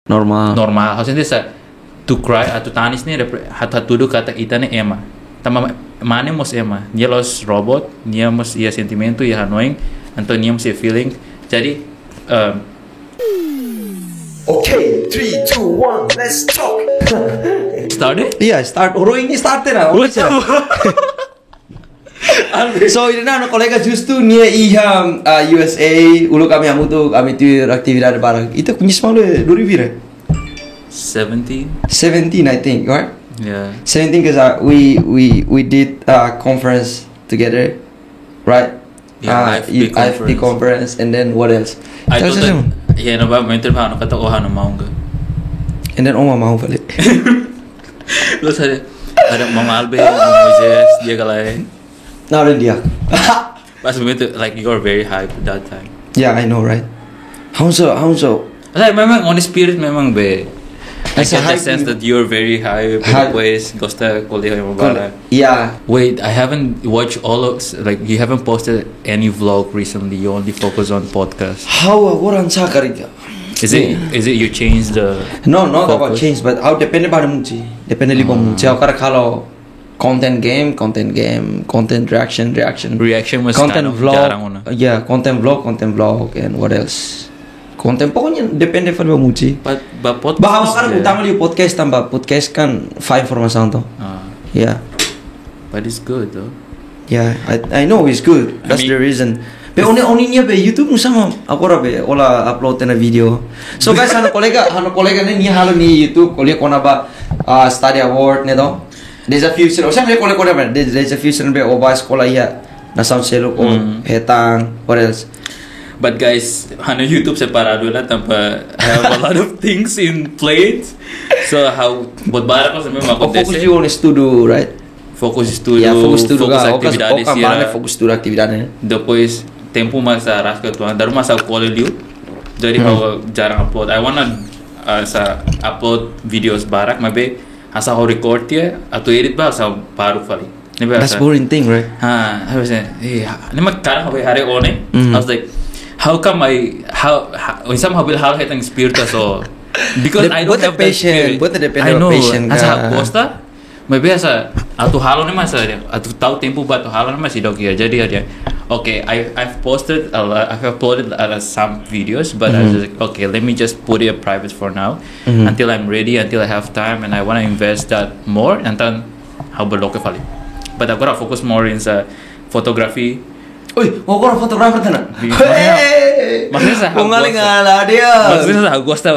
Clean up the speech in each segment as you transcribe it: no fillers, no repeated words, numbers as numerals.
normal harusnya sa to cry atau tanis nih hata tudo kata ita nih ema tama mana mos ema dia los robot dia mos ia sentimento ia annoying então dia mos ia feeling jadi Okay, 3, 2, 1, let's talk. Start. Start. Orang ini starter lah. So ini na kolega justu nia iham USA ulu kami tu aktividade barang. Itu kunyis malu duri vira. 17 I think, right? Yeah. 17 because we did a conference together, right? Yeah, IFP conference and then what else? I thought that yeah, no ba mentor pa ano kata ohano maunga. And then oma mau balik. Lo ada Mama Albe, Moses, dia kalai. Now then dia. Pas begitu like you are very hype that time. Yeah, I know, right? How so? Like memang on the spirit memang be. I It's a get the hype sense that you're very hype. Always gosta kuliah yang bara. Yeah. Wait, I haven't watched all of like you haven't posted any vlog recently. You only focus on podcast. How orang cakap Is it you changed the No, not focus? about change, but how depende pada munci. Depende lipo munci. Kalau content reaction was content kind of vlog. jarang una. Yeah, content vlog, and what else? Content pokoknya depende pada munci. But podcast. Bahawa kan utama li podcast tambah podcast kan 5 informasi to. Yeah. But it's good though. Yeah, I know it's good. That's the reason. Pero niya be YouTube sama ako be ola upload na video. So guys, hano kolega niya halo ni YouTube kuliah kona ba study award neto. There's a future. O siya kolega ba? There's a future be o ba sekolah iya na sound selo ko hetang what else. But guys, hano YouTube separado na tanpa have a lot of things in plate. So how buat bara ko sa mga Focus you on studio, right? Focus studio. Yeah, focus studio atividades siya. Focus studio atividades. Depois tempo mas rasca tuan daru mas aku liu. Jadi how jarang upload. I wanna sa upload videos barak mabe asa how record dia atau edit ba sa baru kali. That's boring thing, right? I was saying, ni makarang how hari one. I was like, how come somehow will hal hetang spirit so because I don't have patience. But the I know. patient. Asa costa maybe asa atu halo ni mas atu tahu tempo ba atu halo ni mas idok ya. Jadi dia okay, I've posted I've uploaded some videos, but I was like, okay, let me just put it private for now until I'm ready, until I have time, and I want to invest that more. And then how berloke kali. But I'm gonna focus more in photography. Uy, mau orang fotografer tanah. Maksudnya sa Pungaling ala dia. Maksudnya sa gusta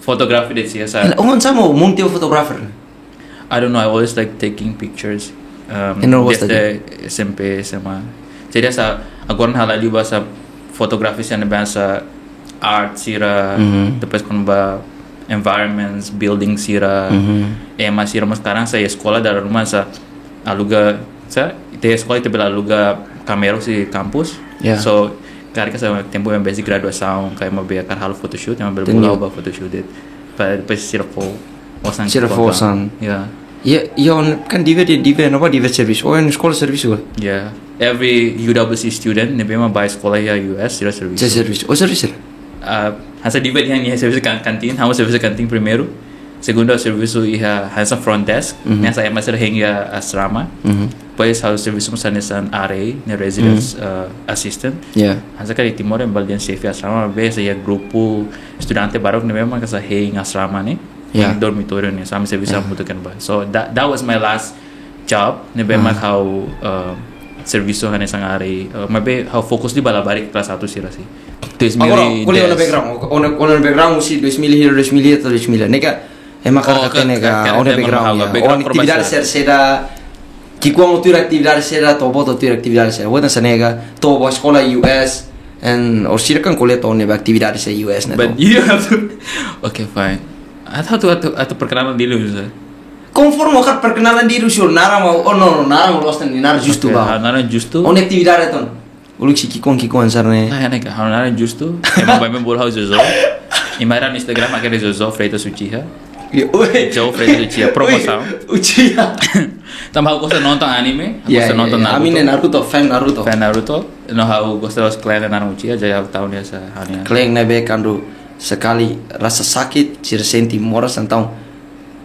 photography deh sih sa. Ungon sama multi fotografer. I don't know. I always like taking pictures. Desde SMP SMA. Jadi sa agora halali ba sa photography sa nabasa art sira, depois kon ba environments, building sira, mas sira mas sekarang saya sekolah dari rumah sa aluga sa sekolah itu bela aluga kamera si kampus. Yeah. So karena sa tempo yang basic graduação kayak mau biarkan hal photoshoot yang berbulu ba photoshoot it. Depois sira po osan. Yeah. Ya, kan dive service. Oh, yang sekolah service juga. Yeah. Every UWC student memang buy sekolah ya US sira service. Service. Oh, service. Hasa dive yang service kantin, hamo service kantin primeiro. Segundo service iha hasa front desk, nessa é mais hengya asrama. Depois hal service mo sanesan RA, ne residence assistant. Yeah. Hasa kali timor em baldian safe asrama, besa ya grupo estudante barok ne memang kasa heng asrama ne. Yeah. Dormitorio ne sama service mutukan ba. So that was my last job, ne memang how serviço hane sangari mabe how focus di balabari kelas 1 sih rasi. Agora, kuliah na background si 2000 atau 2000. Neka emakar neka on actividade serceda kikuang tu actividade serceda to boto tu actividade serceda. Wata sanega to bo sekolah US and or sirkan kuliah to ne actividade se US na. But you have to okay fine. Atau perkenalan dulu Ustaz. Conforme kan perkenalan diri sur nara mau nara lost ni nara justo ba. Nara justo. On actividade ton. Uluk si kikon sarne. Neka nara justo. Emang ba bol house zo. Imaran Instagram akere zo Freito Suchiha. Joe Freito Suchiha promoção. Uchiha. Tambah aku nonton anime, aku nonton Naruto. Amin fan Naruto. No how gosta os clan Naruto Uchiha, jadi aku tahu dia sa hanya. Clan na be kandu sekali rasa sakit sira senti moras então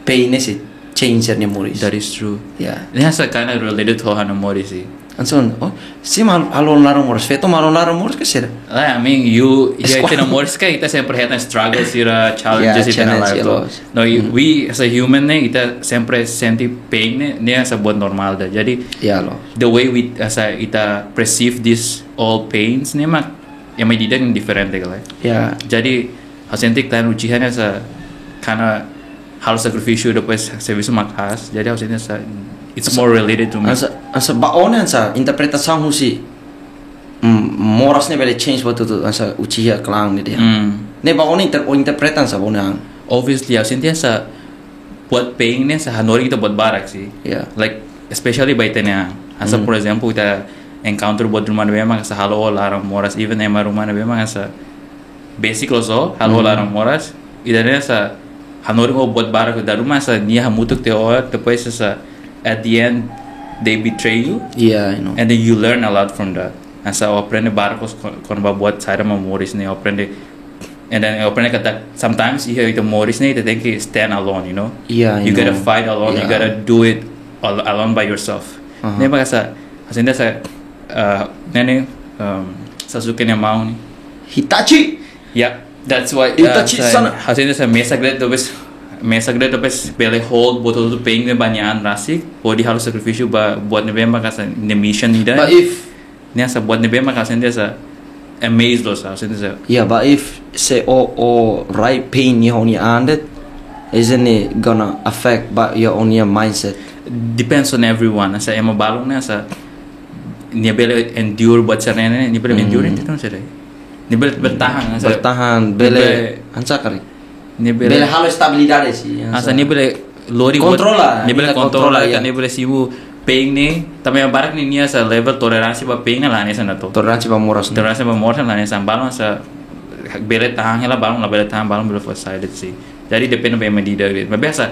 pain sih change nya moris. That is true. Yeah. Ini asa kind of related to hana mori sih. Anson, oh, si alon larang moras, feto malon larang moras ke sira? I mean, you Squad. ita na mori ska kita sempre hata struggle sira challenges ita na challenge, life. To. yes. No, we as a human ne ita sempre senti pain ne asa buat normal da. Jadi Ya lo. the way we asa ita perceive this all pains ne mak yang may didan diferente kala. Ya. Jadi hasentik tan ujihan asa kana hal sacrificio depois serviço makas. Jadi hasentik sa it's more related to me. Asa baonan sa interpretação husi. Moras ne bele change waktu tu asa uchiha klang ni dia. Ne baonan interpretan sa bonang. Obviously, hasentik sa buat pain ne sa hanori kita buat barak sih. Yeah. Like especially by tenya. Asa for example kita encounter buat rumah na bema sa halo larang moras even ema rumah na bema sa basic lo so halo larang moras idane sa hanori ko buat barak da rumah sa niya hamutuk te or depois sa at the end they betray you Yeah, I know. and then you learn a lot from that. Asa aprende barcos kon ba buat sa memories ne aprende and then aprende kata sometimes you hear the memories ne you think you stand alone, you know. Yeah, I You know. gotta fight alone. You Yeah. gotta do it alone by yourself. Ne ba sa hasinda sa nene Sasuke ni mau ni. Hitachi. Yeah, that's why Itachi sana. hasinda sa mesa grade dopes pele hold botol tu peng ne banyan rasik body harus sacrifice buat ne bema kasa ne mission ni But dah. if Ni sa buat ne bema kasa dia sa amazed lo sa hasinda sa yeah, but if say right pain you only andet, isn't it gonna affect but your own your mindset? depends on everyone. Sa emo balong na sa niya bele endure buat sa nene niya bele endure itu sa deh. Niya bele bertahan sa Bertahan, bele ansa kari. niya Bele halo estabilidade sih. asa niya bele lori Controla, niya bele nila controla controla, kan niya bele sibu pain ni tamay barak ni niya sa level toleransi ba pain na lani sa nato. Toleransi ba moras. Toleransi ba more lani sa balong sa bele tahan hela balong la bele tahan balong bele decided sih. Jadi depende ba medida. Mabasa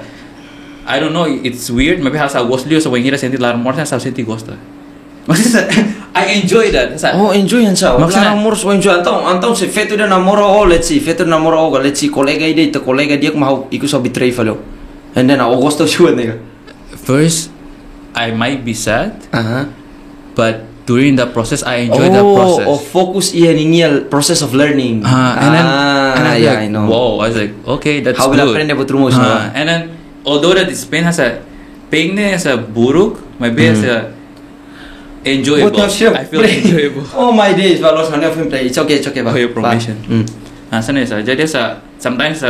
I don't know, it's weird. Maybe hasa ghost liyo sa wangira senti larang more sa senti ghost. Maksudnya I enjoy that. Oh, enjoy yan sa. Maksudnya- Larang moras, enjoy. Antong si feto dia namoro let's see. Feto namoro let's see. Kolega ide, ito kolega dia mau ikut sa betray falo. And then Agosto siya nega. First, I might be sad, Aha. but during the process, I enjoy the process. Oh, focus iyan ini process of learning. And then I yeah, like, I know. wow, I was like, okay, that's How good. will aprende betrumos, no? And then, although that this pain has a pain has a buruk, maybe has a enjoyable. What the I feel enjoyable. Oh my days, balos mana film play. It's okay, ba. Oh, your promotion. Ba. Sana sa jadi sa sometimes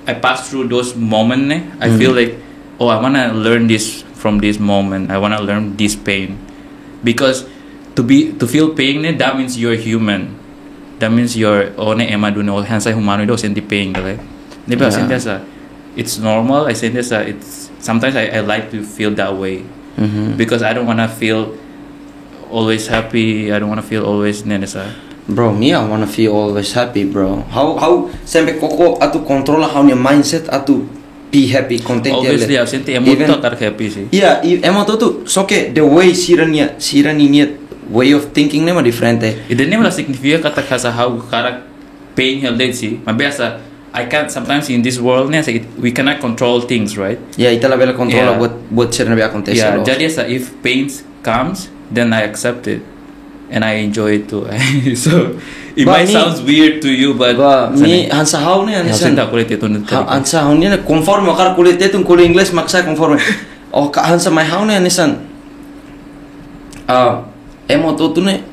I pass through those moments I feel like oh I wanna learn this from this moment. I wanna learn this pain because to feel pain that means you're human. That means you're ema dunia hansa humano do senti pain kali. Diba Yeah. senti sa it's normal. I say this it's sometimes I like to feel that way because I don't wanna feel always happy. I don't wanna feel always nenesa. Bro, me I wanna feel always happy, bro. How sempre koko atu controla how your mindset atu be happy, content. Obviously, I senti emo Even- to tar happy sih. Yeah, emo tu so que the way sirania way of thinking nema diferente. Ide nem la significa kata kasa how karak pain held sih. Mabasa I can't sometimes in this world we cannot control things, right? Yeah, ita la bela controla Yeah. buat sirna be acontece. Yeah, lo. jadi sa if pain comes, then I accept it and I enjoy it too. So it But might me- sounds weird to you, but Ba, mi hansa how ne anisan. Hasinda kulit itu nut. Hansa how ne conforme kar kulit tetun kulit English maksa conforme. Oh, ka hansa my how ne anisan. Emo tu ne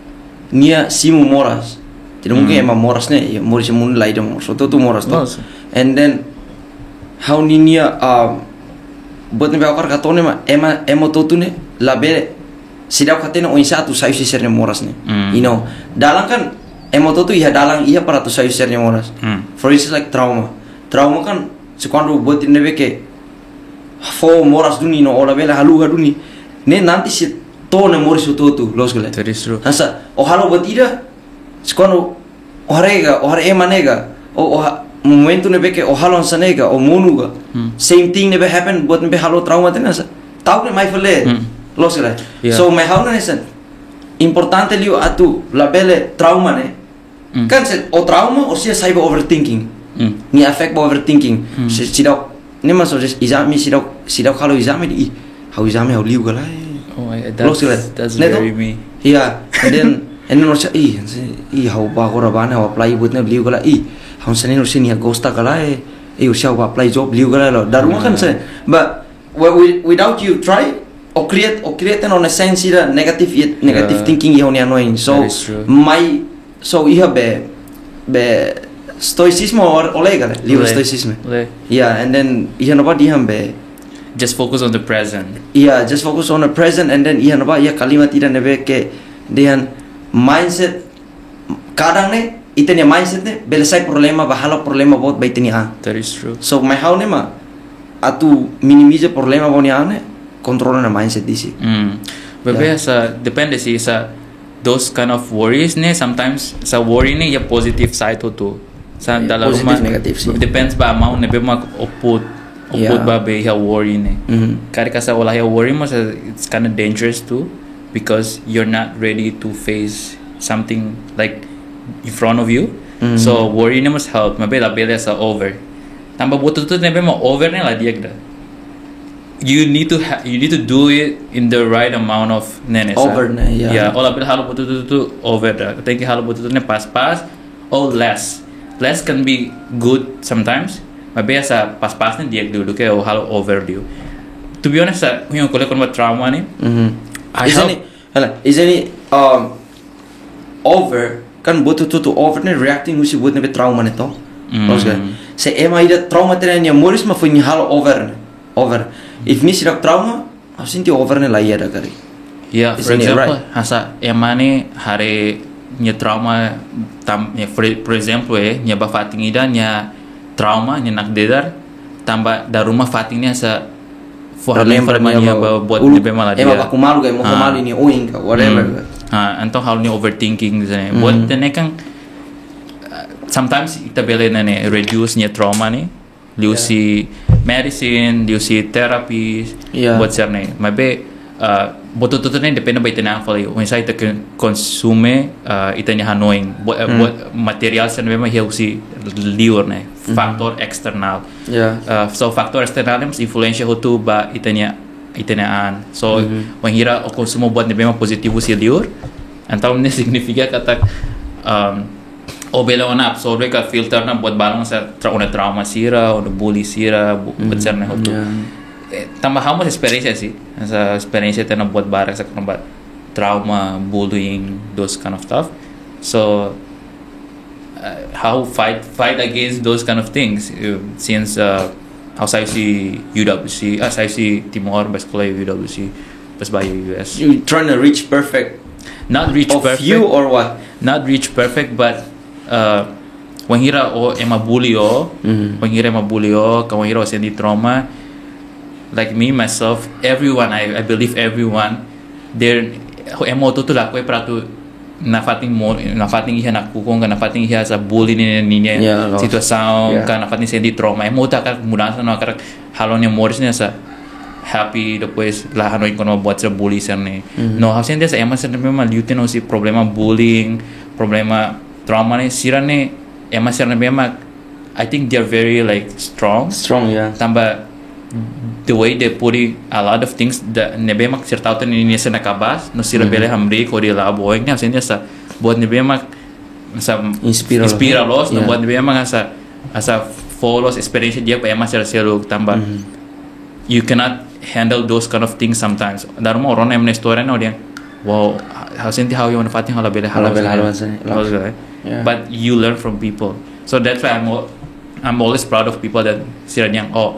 nia simu moras. Tidak mungkin emang moras ne, ya moras mun lai dong. So tu moras tu. Moras. And then how ni nia buat ne bakar katone ma emo tu ne labe sidau katene o insatu sayu siserne moras ne. You know, dalang kan emo tu iya dalang iya para tu sayu siserne moras. For instance like trauma. Trauma kan sequando buat ne beke fo moras duni no ola bela haluga duni. Ne nanti si to ne moris tu los gele. That is true. Nasa o halo batida sequando o ema nega o momento ne beke o halo sanega o monuga. Same thing never happen buat ne halo trauma tena sa. Tau ne mai fale. Los gele. Yeah. So my halo ne san importante liu atu la bele trauma ne. Kan se o trauma o sia cyber overthinking. Ni affect ba overthinking. Sidok ni masuk exam sidok kalau exam di how exam how liu galai. Oh, that's Neto? very me. Yeah, and then orsa how ba ko rabana how apply buat na liu galai. How sanin orsa ni agosta galai. Orsa how apply job liu galai lo. Daruma kan sa. But without you try or create on a sense ida negative thinking you only annoying. So That is true. iha be stoicismo or olega liu stoicismo. Yeah, and then iha napa diham be. Just focus on the present. Yeah, just focus on the present and then iha napa iha kalimat ida nebe ke dihan mindset kadang ne itanya mindset ne belesai problema bahala problema buat baitini That is true. so my how ne ma atu minimize problema boni ane control na mindset disi. But sa depende si sa those kind of worries ne sometimes sa worry ne ya positive side to. Sa dalam positive, rumah negative sih. depends ba amount ne be mag oput ba be ya worry ne. Kari ka sa wala ya worry mo sa it's kind of dangerous too because you're not ready to face something like in front of you. So worry ne must help mabe la bela sa over. Tamba bututu ne be mo over ne la diag da. You need to do it in the right amount of nene. Over ne, yeah. Yeah, ola bil halo bututu over da. Thank you halo bututu ne pas or less. Less can be good sometimes. Mabe sa pas ne diag dulu ke o halo over dulu. To be honest sa yung kole kon trauma ni. Isn't it over kan bututu to over ne reacting usi buat ne be trauma ne to. Se ema ida trauma tenen ya moris ma foi ni halo over. If ni sidak trauma, asinti over ne laia da kari. Yeah, for Isn't it example, right? hasa emane hari nya trauma for example nya ba fating ida nya trauma nya nak dedar tambah da rumah fatingnya sa Remember nya ba buat ni be malah dia. Ema aku malu ga mo malu ni oing ka whatever. Antong hal ni overthinking zane. Buat ne kang sometimes ita bele na ne reduce nya trauma ni. Liu si medicine, liu si therapy, buat serne. Mabe boto ne depende ba itena fali. When sa ita consume itanya hanoing buat material sen memang hiu si liur ne faktor eksternal. So faktor eksternal ni influensya hutu ba itenaan. So when hira o konsumo buat ne memang positivo si liur. Antau ne significa kata o bela onap so ka filter na buat balang sa trauma sira o bully sira buat ser na hotu tambah hamo experience sih sa experience na buat barang sa kuno trauma bullying those kind of stuff so how fight against those kind of things since how saya si UWC saya si Timor bas sekolah UWC pas by US You trying to reach perfect not reach of perfect you or what? not reach perfect but when hira o emabuli o when hira emabuli o when hira o sendi trauma like me myself everyone I believe everyone there emo to la ko prato na fating iha nakukong ka na fating iha sa bully niya situação ka na fating sendi trauma emo ta ka mudança no ka halon niya moris niya sa happy depois lah hanoy kono buat sa bully serne no hasen dia sa ema serne memang liuten o si problema bullying problema trauma ni sira ni ema serne memang I think they're very like strong tambah the way they put a lot of things that nebe mak sir tautan ni sa nakabas no sira bele hamri ko di laboy ni hasen dia sa buat nebe mak sa inspira los no buat nebe mak asa follows experience dia pa ema sir selug tambah you cannot handle those kind of things sometimes. Darmo orang yang story na dia, wow, hasin ti how you fating hala bele. But you learn from people. So that's why I'm always proud of people that sira yang how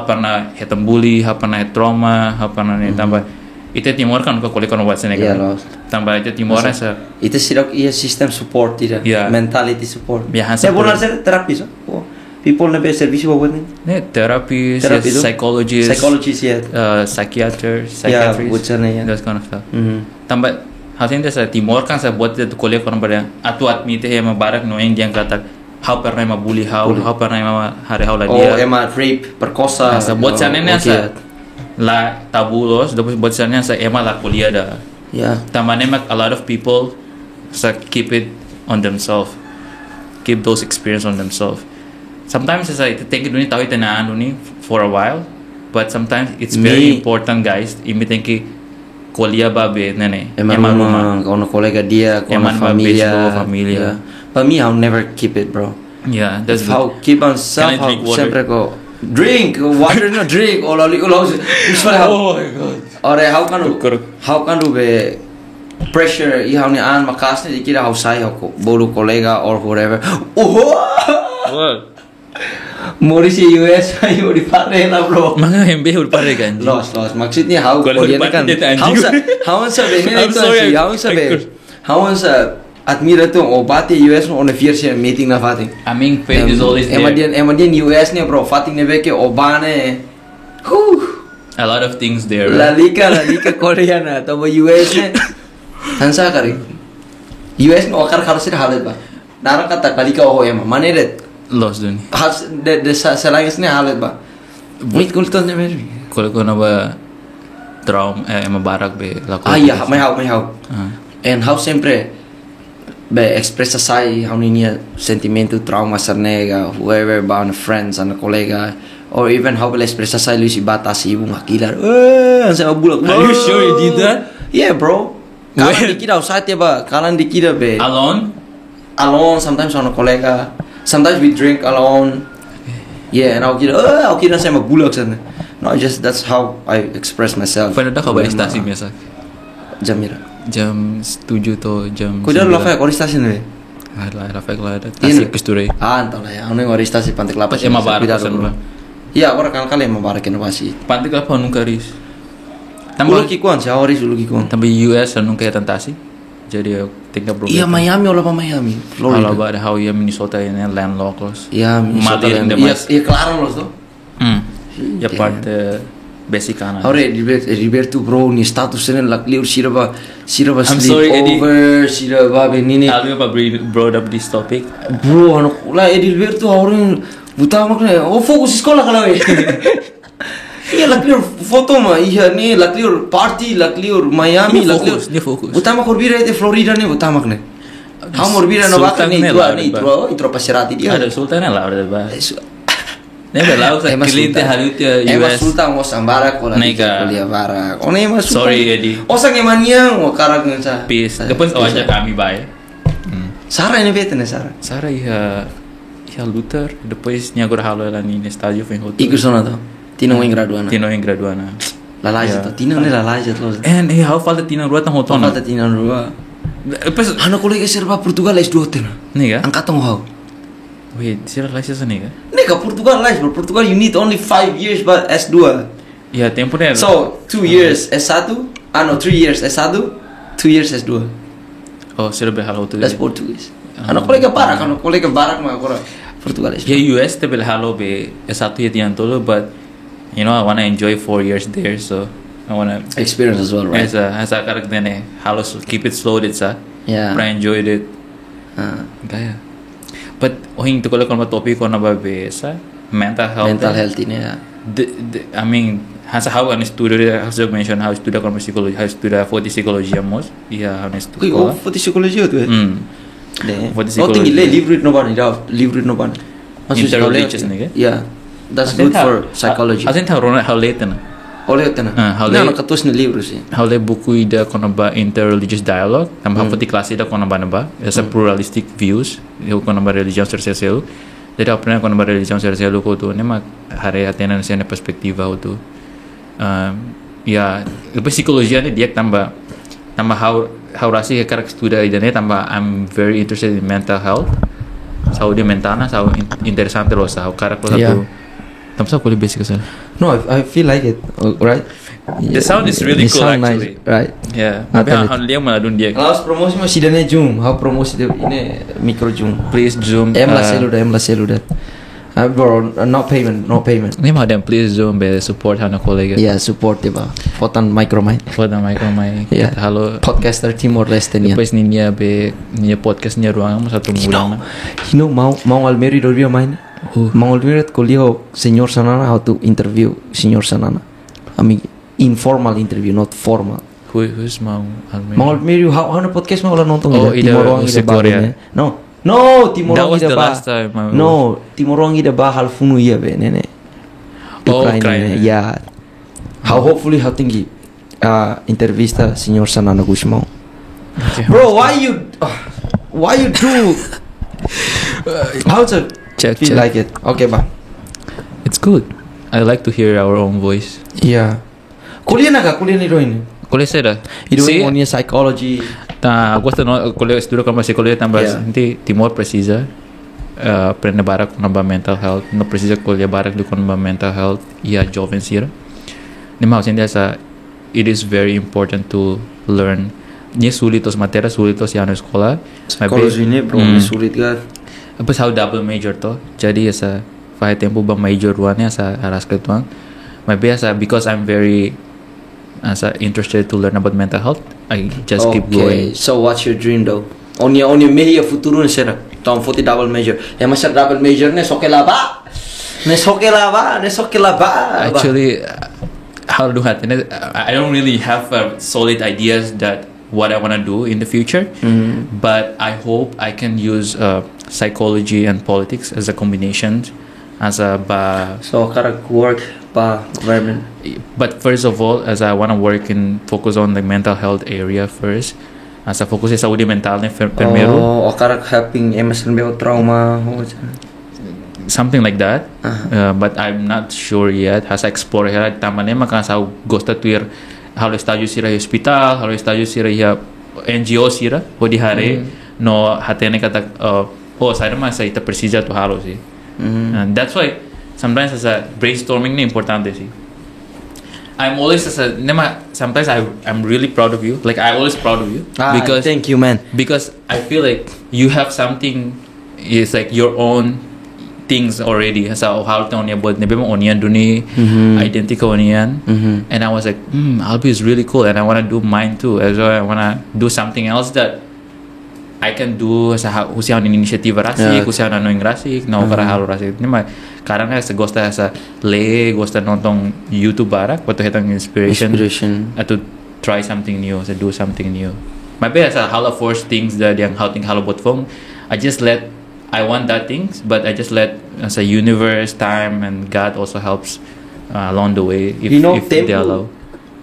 pernah hetam bully, how pernah trauma, how pernah tambah. Itu Timor kan ko kolekon buat sana kan. Tambah itu Timor sa. Itu sira system support tidak. Mentality support. Biasa. Saya pernah terapi so. People na be service ba buat ni? Therapist, psychologist, psychiatrist, those kind of stuff. Tambah hasilnya sa Timor kan sa buat itu kolek orang pada atu admite ema barak no yang diang kata how pernah ema bully how pernah ema hari how lah dia ema rape perkosa sa buat sana ni sa la tabulos depois buat sana sa ema la kuliah da tambah nema a lot of people sa keep it on themselves keep those experience on themselves sometimes it's like think dunia tahu tenaan dunia for a while, but sometimes it's very important guys. Imi tengki kuliah babe nene. Emang kono kolega dia, kono familia. Familia. But me, I'll never keep it, bro. Yeah, that's How keep on self, Can I drink water? sempre go drink water, no drink. Oh my god. Ore how can do be pressure? You have an makas ni dikira how say ako bolu kolega or whatever. What? Morisi US ayo di pare lah bro. Mga hembe ulpare kan. Lost. Maksudnya how Kalau Korean kan? ulpare dia anjing. How I'm sorry, How admira tu bate US on a first meeting na fating. I mean, faith is always there. Emadian US ni bro fating ne beke obane. A lot of things there. La Liga Koreana tomo US ne. Hansa kari. US no akar harus halet ba. Nara kata kalika oh ema maneret. Lost dun. Has de salangis ne halet ba. Wait kulton ne mer. Kalau kau naba traum mabarak be laku. Iya, may how. And how sempre be expressa sai how niya sentimento trauma sa nega whoever ba na friends ana kolega or even how be expressa sai luisi bata si ibong akilar sa bulak. Are you sure you did that? Yeah, bro. Kalan dikira usah ba? Kalan dikira be. Alone? Alone, sometimes on a kolega. Sometimes we drink alone. Yeah, and I'll kira sa magbulak sa. No, just that's how I express myself. Pwede ka ba estasi biasa? Jamira. Jam 7 to jam. Kuda lo fa koristasi ne. Rafa kelada. Tasik kesture. Entah lah ya. Ano yung koristasi pantik lapas. Mabarak san ba? Iya, orang kali mabarak inovasi. Pantik apa nung karis. Tambah kikuan, siya oris ulu kikuan. Tambah US nung kaya tantasi. Jadi tinggal bro. Iya, Miami olah pa Miami. Florida. Kalau ba how ya Minnesota ini landlocked. Iya, Minnesota. Iya, claro los do. Ya parte basicana. Ore Roberto bro ni status ini lakli ur siraba I'm sorry, Eddie. over siraba benini. Alvin pa brought up this topic. Bro, ano la Eddie Roberto orang buta makna. Oh fokus sekolah kalau eh. Iya lakli ur foto mah iya ni lakli ur party lakli ur Miami lakli ur. Dia fokus. Buta mak korbira itu Florida ni buta makna. How morbira no bakal ni itu pasirati dia. Ada sultan lah udah ba. Nebe lau sa kilinte halutia US. Ema sultan mo sambara ko la kuliah bara. One ema sultan. Sorry Eddie. Osang emaniang o karak nsa. Peace. Depois aja kami bay. Sara ini bete ne Sara. Sara ia Luther. Depois nya agora halo lá ni estádio foi outro. Iku sona to. Tino em graduana. Tino em graduana. Lalaja to. Tino ne lalaja to. And how falta Tino rua tão hotona. Falta Tino rua. Depois ano kolega serba Portugal es dua tena. Nega. Angkatong how. Wait, sira license nega. Nega Portugal lies, bro. Portugal you need only 5 years but S2. Ya, tempo ne. So, 2 years S1, 3 years S1, 2 years S2. Oh, sira be halo tu. That's Portuguese. Ano kolega barak mah agora Portugal es. Ya US te be halo be S1 ya tiang tolo, but you know I wanna enjoy 4 years there, so I wanna experience as well, right? Asa karak dene halo keep it slow dit sa. Yeah. But I enjoyed it. Kaya. But ohing to kalau topik ko na ba sa mental health ini ya. I mean hasa how an student has mentioned how studa como psychology how studa for the psychology amos iya honest to ko for the psychology tu for the psychology livro no ban interreligious nega yeah that's good for psychology asin ta rona how late na oleh tena não katus ni livro sih how le buku ida kono ba interreligious dialogue tam hafati klase ida kono ba essa pluralistic views eu kono ba religião serceu jadi apna kono ba religião serceu ko tu ne ma hare atena ne perspektiva tu ya psikologia ni dia tambah how rasi karak studa ida ne tambah I'm very interested in mental health sao dia mentana sao interessante lo sao karak lo satu tamsa ko le basic sa. No, I feel like it, right? The sound is really cool actually. Nice, right? Yeah. Tapi han liang maladun dia. Alas promosi masih dana Zoom. How promosi ini micro Zoom. Please Zoom. Em la celular. Bro, no payment. Ni mah dan please Zoom be support hana kolega. Yeah, support dia ba. Fotan micromind. Yeah. Halo podcaster Timor Leste ni. Depois niya podcast niya ruang satu bulan. You know mau Almeri dormia main. Mau Almeri kolio señor Sanana how to interview señor Sanana. I mean informal interview, not formal. Who's Mau Almeri? Mau Almeri how podcast mau nonton Timor ruang ide Korea. No, No, Timor That was ida the ba. last time I No, Timor ida ba hal funu ia be nene. Oh, Ukraina. Yeah. How hopefully how tinggi intervista Senhor Sanana Gusmão. Okay. Bro, why you do? How's it Check, feel check. like it? Okay, ba. It's good. I like to hear our own voice. Yeah. Kuliah ni Roin. Kuliah saya dah. Doing on your psychology. Gosto no kuliah estudo como psicologia também. Yeah. Nanti Timor precisa aprender barak com mental health. Não precisa kuliah barak com mental health. E a jovens here. Nima senti essa. It is very important to learn. Nya sulitos matérias sulitos yang na escola. Psychology ni bro, sulit kan. Apa how double major to? Jadi essa faz tempo ba major one essa aras que tuan. Maybe essa because I'm very interested to learn about mental health. I just keep going. So what's your dream though? On your media futuro ni sera. Tom 40 double major. Mas double major ni soke laba. Actually, how to do that? I don't really have solid ideas that what I want to do in the future. But I hope I can use psychology and politics as a combination. So karak work pa government. But first of all, as I want to work and focus on the mental health area first. As a focus sa saúde mental ni primeiro. O karak helping emotional trauma. Something like that. But I'm not sure yet. Has explore here. Tama ni makasa gosta tuir halo estágio sira hospital, halo estágio sira NGO sira o di hari no hatene kata saya mas ita precisa tu halo sih. And that's why sometimes as a brainstorming ni importante sih. I'm always sometimes I'm really proud of you. Like I always proud of you because thank you man. Because I feel like you have something is like your own things already. So how to onya buat nebe mo onian duni identity onian. And I was like, Albi is really cool and I want to do mine too. As well I want to do something else that I can do sa usian inisiativa rasik, usian ano yung rasik, no para halo rasik. Ni ma karena sa gosta sa gosta nontong YouTube barak, pato hetang inspiration to try something new, to do something new. Maybe as a halo force things that yang halo bot phone, I want that things, but I just let as a universe, time, and God also helps along the way if they allow.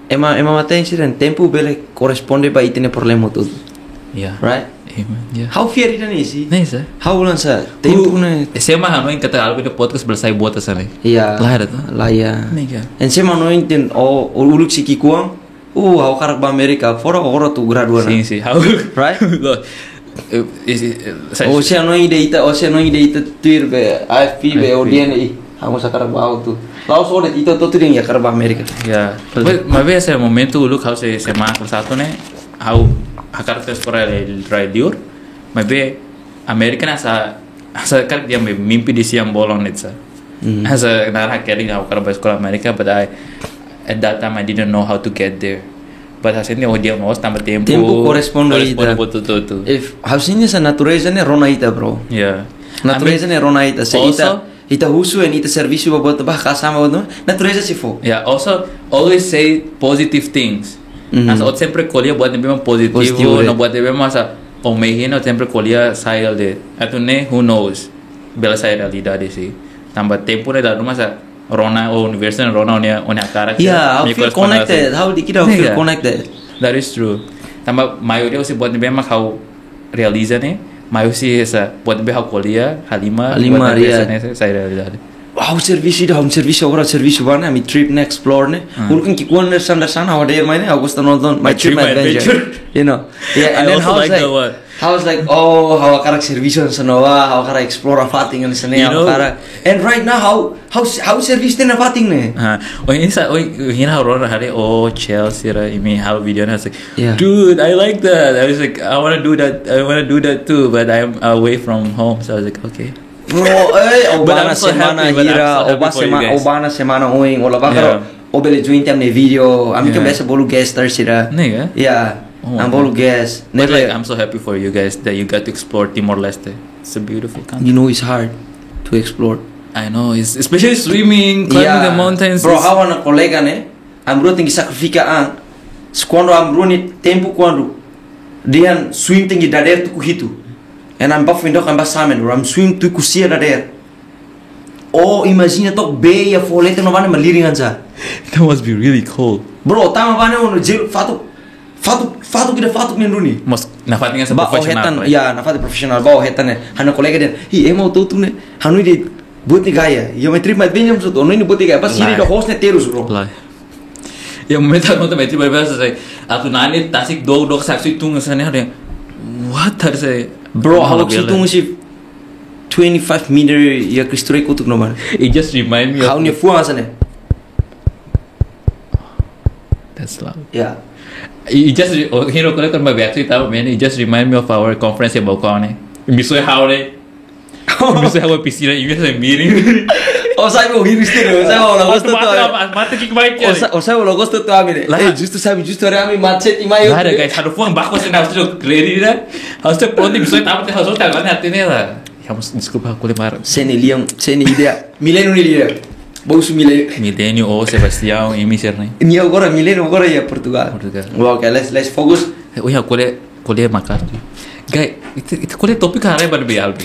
Ema matay siren tempo bele corresponde ba itine problema tudo. Yeah. Right? Amen. Yeah. How fair ita ni si? Nice. How ulan sa tempo na. Sema hano yung kata algo na podcast belasay buat sa ni. Yeah. Lahir to. Laya. Niga. And sema no intin uluk si kikuang. How karak ba Amerika? Fora tu graduan. Sim. How? Right? Ocean no ida ita tuir be AFP be ODN Ako sa Carabao tu. Laos ulit ito tuturing ya Carabao America. Yeah. But maybe sa momento look how se mga klasato ne how hakartes por el radio. Maybe American sa kar dia may mimpi di siyang bolong nitsa. As a narakering ako Carabao School America, but at that time I didn't know how to get there. But hasilnya dia mau tambah tempo corresponde tu. If hasilnya sa natureza ne ronaita bro. Yeah. Natureza ne ronaita sa ita husu and ita servicio babot bah kasama no natureza si fo. Yeah, also always say positive things. As o sempre colher buat nebe positivo, no buat nebe masa o mehino sempre colher sair de. Ato ne who knows. Bela sair realidade si. Tambah tempo ne da masa Rona o university Rona onia cara. Yeah, I feel connected. How did you feel connected? That is true. Tambah maioria si buat nebe mak how realiza ne. Maio si essa buat nebe how colher halima sair realidade. Wow, serviço agora serviço bana mi trip na explore ne. Hulkan ki kuan sana how day mine I was on my trip adventure. You know. Yeah, and then how was like how karak serviço sa nova, how karak explore fating and sa karak. And right now how service na fating ne. O hina ron hare Chelsea ra imi how video na like yeah. Dude, I like that. I was like I want to do that too, but I'm away from home. So I was like okay. Bro, obana semana hira, obana semana oing, ola bakaro, obele join ne video. Ami ka besa bolu guest star sira. Nega? Yeah. I'm bolu guest. But like I'm so happy for you guys that you got to explore Timor-Leste. It's a beautiful country. You know it's hard to explore. I know, it's especially swimming, climbing the mountains. Bro, how na colega ne? Amro tingi sacrifica quando amro ni tempo quando dian swim tingi dader tu kuhitu. And I'm buffing dog, I'm salmon, or I'm swimming to kusia there. Oh, imagine tok bay ya folete no bane maliringan sa. That must be really cold. Bro, tama bane ono jail fatu kita fatu minruni. Mas nafatingan sa Ba professional. hetan ya nafati professional ba hetan hanu kolega den. Hi emo tu ne hanu di buat ni gaya. Yo me trip mat benjam so ono ni buat gaya. Pas ini do host ne terus bro. Lai. Ya momento mo também tipo vai atu nani tasik dog saksi tung sa ne hade. What are say? Bro, halok situng si 25 meter ya kristori kutuk nomor. It just remind me of How ni fuang asane. that's loud. Yeah. It just hero collector my battery tao man. It just remind me of our conference about kone. Misoy how ne. Misoy how piscina e misoy meeting. O sai mo hiri stero, sai mo logo sto to. Mata kick bike ya. O sai mo logo sto to amire. Justo ore ami macet imayo. Ada guys, hadu fuang bako se na sto ready na. Hausta pronto misoy tao te hausta tao na atene la. Vamos desculpa aku lemar. Sene idea. Mileno ni idea. Bausu mileno. Milenio o Sebastião e Miserne. Ni agora mileno agora ya Portugal. Well, okay, let's focus. Oh ya, kole makar. Guys, itu kole topik hari ban be albi.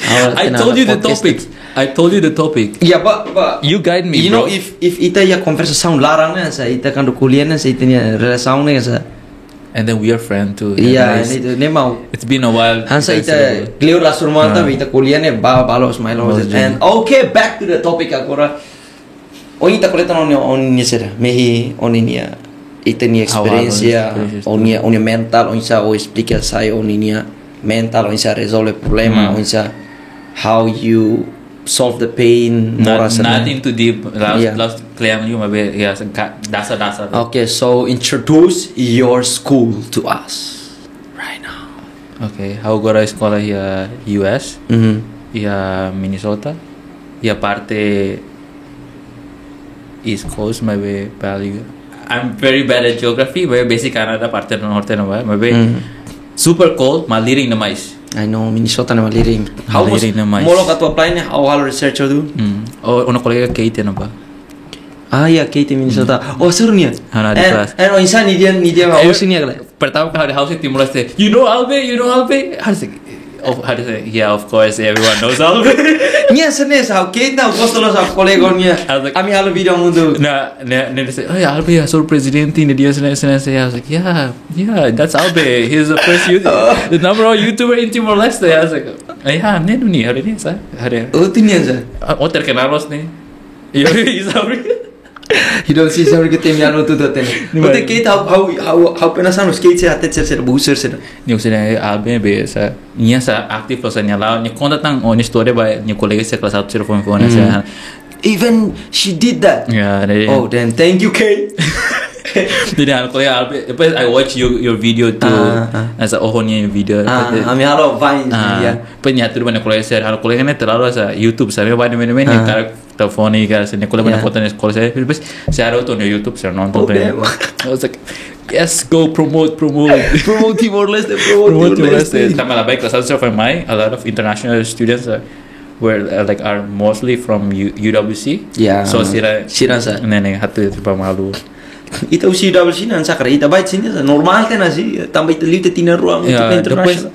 I told you the topic. Yeah, but You guide me, you bro. know if ita ya conversação larang na sa ita kan kuliah na sa ita ni relação na sa. And then we are friends too. Yeah, Anyways, itu ne mau. it's been a while. Hansa ita clear la surmanta ita kuliah ne balos my lord. And okay, back to the topic agora. O ita koleta on ni sera. Mehi oninia ita ni experiência, onia mental, onisa o explica sai oninia mental, onisa resolve problema, onisa how you solve the pain. Nothing too deep. Yeah. Last claim you maybe yeah, dasa. Okay, so introduce your school to us right now. Okay, how agora escola here US, here Minnesota, here parte East Coast maybe value. I'm very bad at geography, but basic Canada parte do norte no vai, maybe super cold, maliring na mais. I know Minnesota na maliring. How was Maliring na mais. molo ka to apply ne how research do? O una colega Kate na ba? Ah, yeah, Kate Minnesota. Oh, seru niya. Hana di class. And oh, insan ni dia mau sini agla. Pertama kali house timur leste. You know Albe? How to say? Yeah, of course, everyone knows Albe. Niya senes how Kate na gosto lo sa colega niya. Ami halo video mundo. They say, oh yeah, Albe, so presidente ni dia sana. I was like, yeah, that's Albe. He's the first the number one YouTuber in Timor Leste. I was like, yeah, nenu ni hari ni sa. Hari. Oh, tu niya sa. Oh, terkenalos ni. He's Albe. You don't see somebody get me ano to ten. But the Kate how penasan skate sa atet sa buser sa. Ni usina Albe be sa. Niya sa active sa niya lao. Ni conta tang on story ba ni kolega sa class out phone sa. Even she did that. Yeah. Oh, then thank you, Kate. Jadi aku ya Albe, I watch your video too. As a niya yung video. Ami halo Vine ya. Penyatu mana kolega share, halo kolega ni terlalu sa YouTube sa mana yang cara telepon ni kan, ni kolega mana foto ni sekolah saya, terus share auto ni YouTube share nonton tu. I was like, yes, go promote. Promote Timor Leste. Promote Timor Leste. Sama lah baik kelas satu from a lot of international students were like are mostly from UWC. Yeah. So sira sa. Nene hatu terpa malu. Ita usi UWC nan sakra ita bait sini normal kan sih tambah ita lite tina ruang untuk international.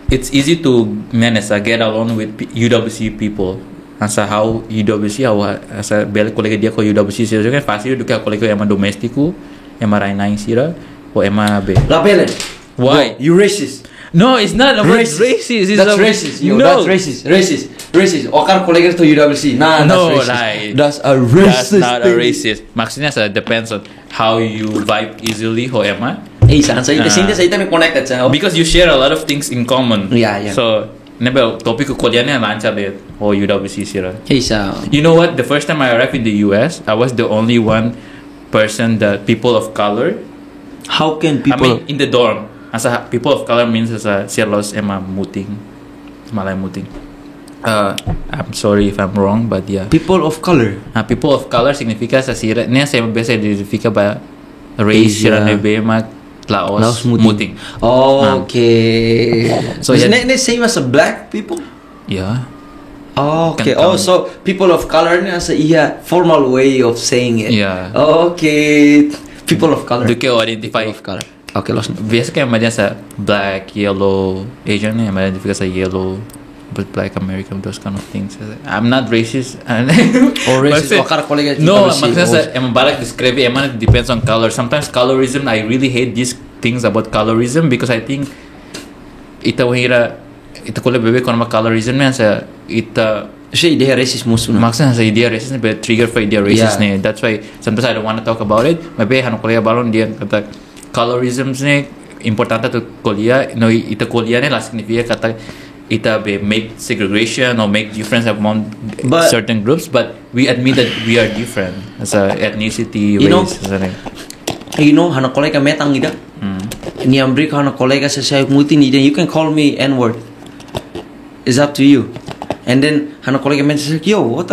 It's easy to manage get along with UWC people. Asa how UWC asa bel kolega dia ko UWC sih kan fácil do que kolega ema doméstico, ema rainain sira ou ema be. La bele. Why? You racist. No, it's not about racist. That's racist. No. That's racist. Okar kolegas to UWC. Nah, no, that's racist. like, that's a racist. That's not a racist. Maksudnya depends on how you vibe easily ho ema. Sa ita me connected sa. Because you share a lot of things in common. Yeah. So, nebe topik ko kuliahnya lancar deh. Oh, UWC sira. Sa. You know what? The first time I arrived in the US, I was the only one person that people of color. How can people? I mean, in the dorm. Asa people of color means asa sirlos ema muting, malay muting. I'm sorry if I'm wrong, but yeah. People of color. People of color significa sa sira. Niya sa biasa identifica ba race sira nebe ma Laos muting. Oh, okay. So yeah, ne same as a black people. Yeah. Oh, okay. Oh, so people of color niya sa iya formal way of saying it. Yeah. Okay. People of color. Do you identify of color? Okay, lost. Biasa kayak macam sa black, yellow, Asian nih, macam juga sa yellow, but black American, those kind of things. I'm not racist. Or racist, wakar kolega kita No, bersih. maksudnya sa emang balik describe, emang it depends on color. Sometimes colorism, I really hate these things about colorism because I think ita kuliah bebe kono colorism nya sa ita Saya idea racist musuh. maksudnya sa idea racist nih, trigger for idea racist Yeah. nih. That's why sometimes I don't want to talk about it. Maybe hanu kuliah balon dia kata colorism nih importante tu kuliah, no ita kuliah nih lah significa kata ita be make segregation or make difference among But- certain groups, but we admit that we are different as a ethnicity, You know- race, something. Hana kolega metang ida. Ni Amerika hana kolega saya muti ni, then you can call me N-word. It's up to you. And then hana kolega men saya, yo, what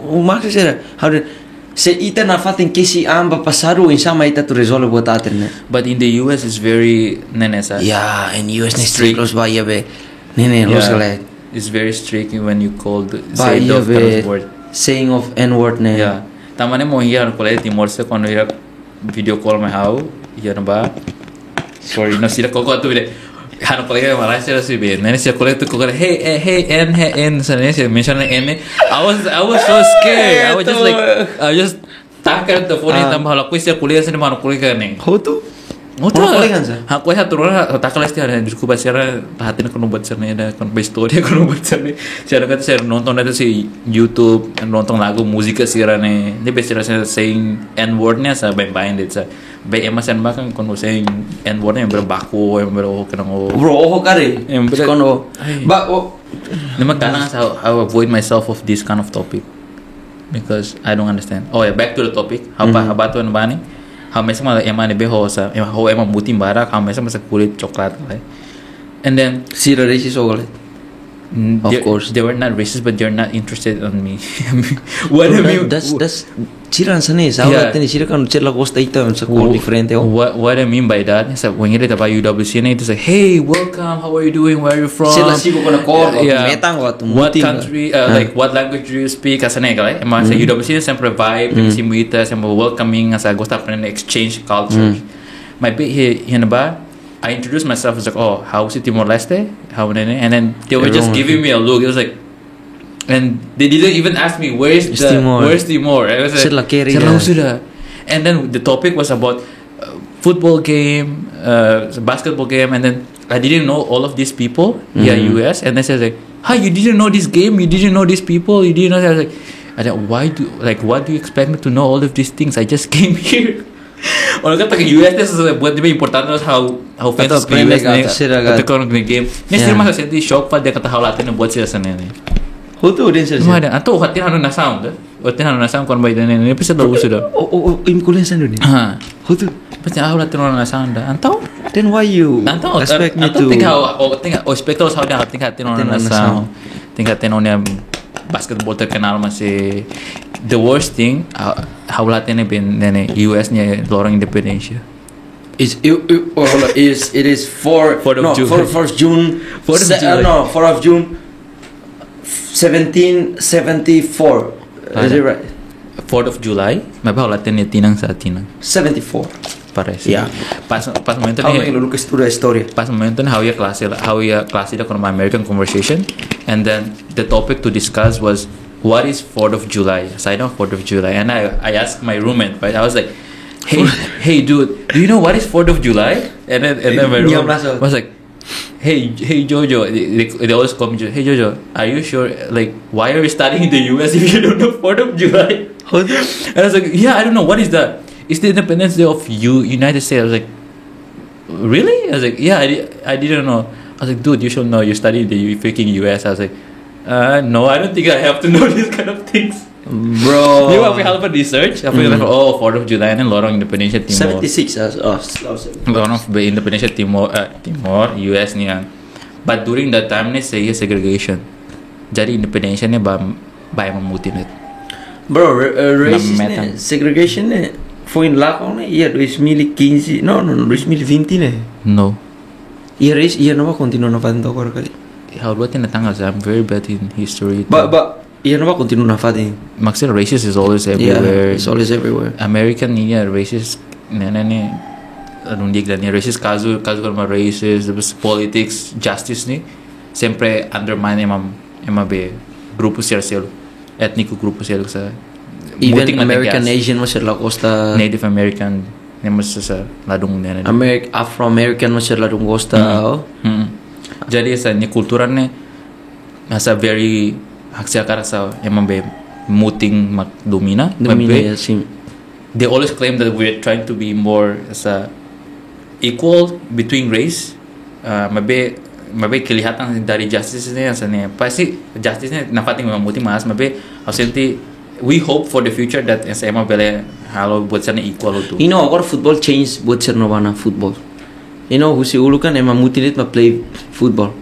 maksud saya? How did se ita na fatin kesi amba pasaru insama ita to resolve buat aterne. But in the US it's very nenesa. Yeah, in US ni Strict. close by ya be. Nene los kale. It's very strict when you call By say ya those kind be of word. saying of N-word ne. Yeah. Tamane mo hiya ko le Timor se kono ira video call me how hiya na ba. Sorry, no sila ko tu bile. Hano ko le Malaysia si be. Nene sila ko le tu ko hey N sa ne sila mention N. I was so scared. I was just takkan the phone tambah hala ko sila kuliah sa ni mano kuliah ka ni. How to? Ngoto Orang kolegan sa? Aku ya turun takal sih ada disku basira hatin ko nubat sana ada kon story ko nubat sana. Saya kata saya nonton ada si YouTube nonton lagu musik sira ne. Dia basira saya saying N word nya sa bain dit sa. Bay emasan bahkan kon saying N word nya berbaku yang beroh kenang o. Bro, oh kare. Yang betul. Kono. Ay. Ba oh. Naman kanang how avoid myself of this kind of topic because I don't understand. Oh yeah, back to the topic. How bato na bani? How mesmo emang nebe ho sa how emang mutim barak how mesmo sa kulit coklat kali. And then Sira racist o kale. Of course. they were not racist but they're not interested on me. What I mean That's Sira sana sa Yeah. tani sira kan cerla costa ita sa call different oh. what I mean by that is that when you read about UWC na it's like hey welcome how are you doing where are you from Sila sigo ko na call metang wa what country like what language do you speak asa na kala emang sa UWC sempre vibe simulita sempre welcoming asa gosta pa na exchange culture my bit here na ba I introduced myself as like oh how is it Timor Leste how na and then they were just Everyone- giving me a look it was like and they didn't even ask me where's Timor. Timor I was like Sila carry "Sila na." sudah." And then the topic was about football game, basketball game, and then I didn't know all of these people here US, and then says like, "Hi, you didn't know this game? You didn't know these people? You didn't know?" I was like, what do you expect me to know all of these things? I just came here." Orang kata ke US ni buat dia importante how fans Atau ke US premier ni kata, sila kata. kata kau nak game. Ni Yeah. sila masa senti shock pa dia kata how latin buat sila sana ni. Hotu din sir. Cuma ada, atau hati hanu na sound, hati hanu na sound kon bay dan ni episode dah sudah. Oh, im kuliah sana ni. Ha. Hotu. Pasti aku latin orang na sound dah. Antau? Then why you Antau expect me to tinggal expect how dia tinggal tin orang na sound. Tinggal tin orang basketball terkenal masih the worst thing how latin ben nene US nya lorong independensia. It is 4th June. 4th June 4th of July. 4th of June 1774. Is it right? 4th of July, may ba latin ni tinang sa tinang. 74. Parece. Yeah. Pas momento How ni many look story? pas momento na how ya klase da kono my American conversation and then the topic to discuss was what is 4th of July aside of 4th of July and I asked my roommate right I was like hey dude do you know what is 4th of July and then my Diam roommate langsung. was like hey Jojo they always call me Jojo. Hey Jojo are you sure like why are you studying in the US if you don't know 4th of July Hotu. and I was like yeah I don't know what is that it's the Independence Day of United States I was like really? I was like, yeah, I didn't know. I was like, dude, you should know. You studied the freaking US. I was like, no, I don't think I have to know these kind of things. Bro. You have to research. Aku like, oh, 4th of July and lorong Indonesia Timor. 76 Lorong Indonesia Timor, US ni kan. But during that time ni saya segregation. Jadi Indonesia ni ba memutin it. Bro, racist Metang. segregation foi in Lacon ia 2015. No, 2020 ne. No. Ia race ia não vai continuar na fazenda agora kali. How do I think I'm very bad in history. But ia não vai continuar na fazenda. Maxil racist is always Yeah, everywhere. it's always everywhere. American ni racist ni anong dia dan racist caso como racist, depois politics, justice ni sempre undermine ema be grupo selo étnico grupo selo sa even American Asian mo sila costa Native American nemos sa ladong nena Afro-American mo sila ladong costa jadi sa ni kultura ni nasa very haksya kara sa ema be muting domina sim. They always claim that we're trying to be more equal between race. Mabe kelihatan dari justice ni pasti justice ni nafating mamuti mas mabe ausenti we hope for the future that ema bele halo buat sana equal tu. You know agora football change buat ser novana football. You know husi ulu kan ema mutinit ma play football.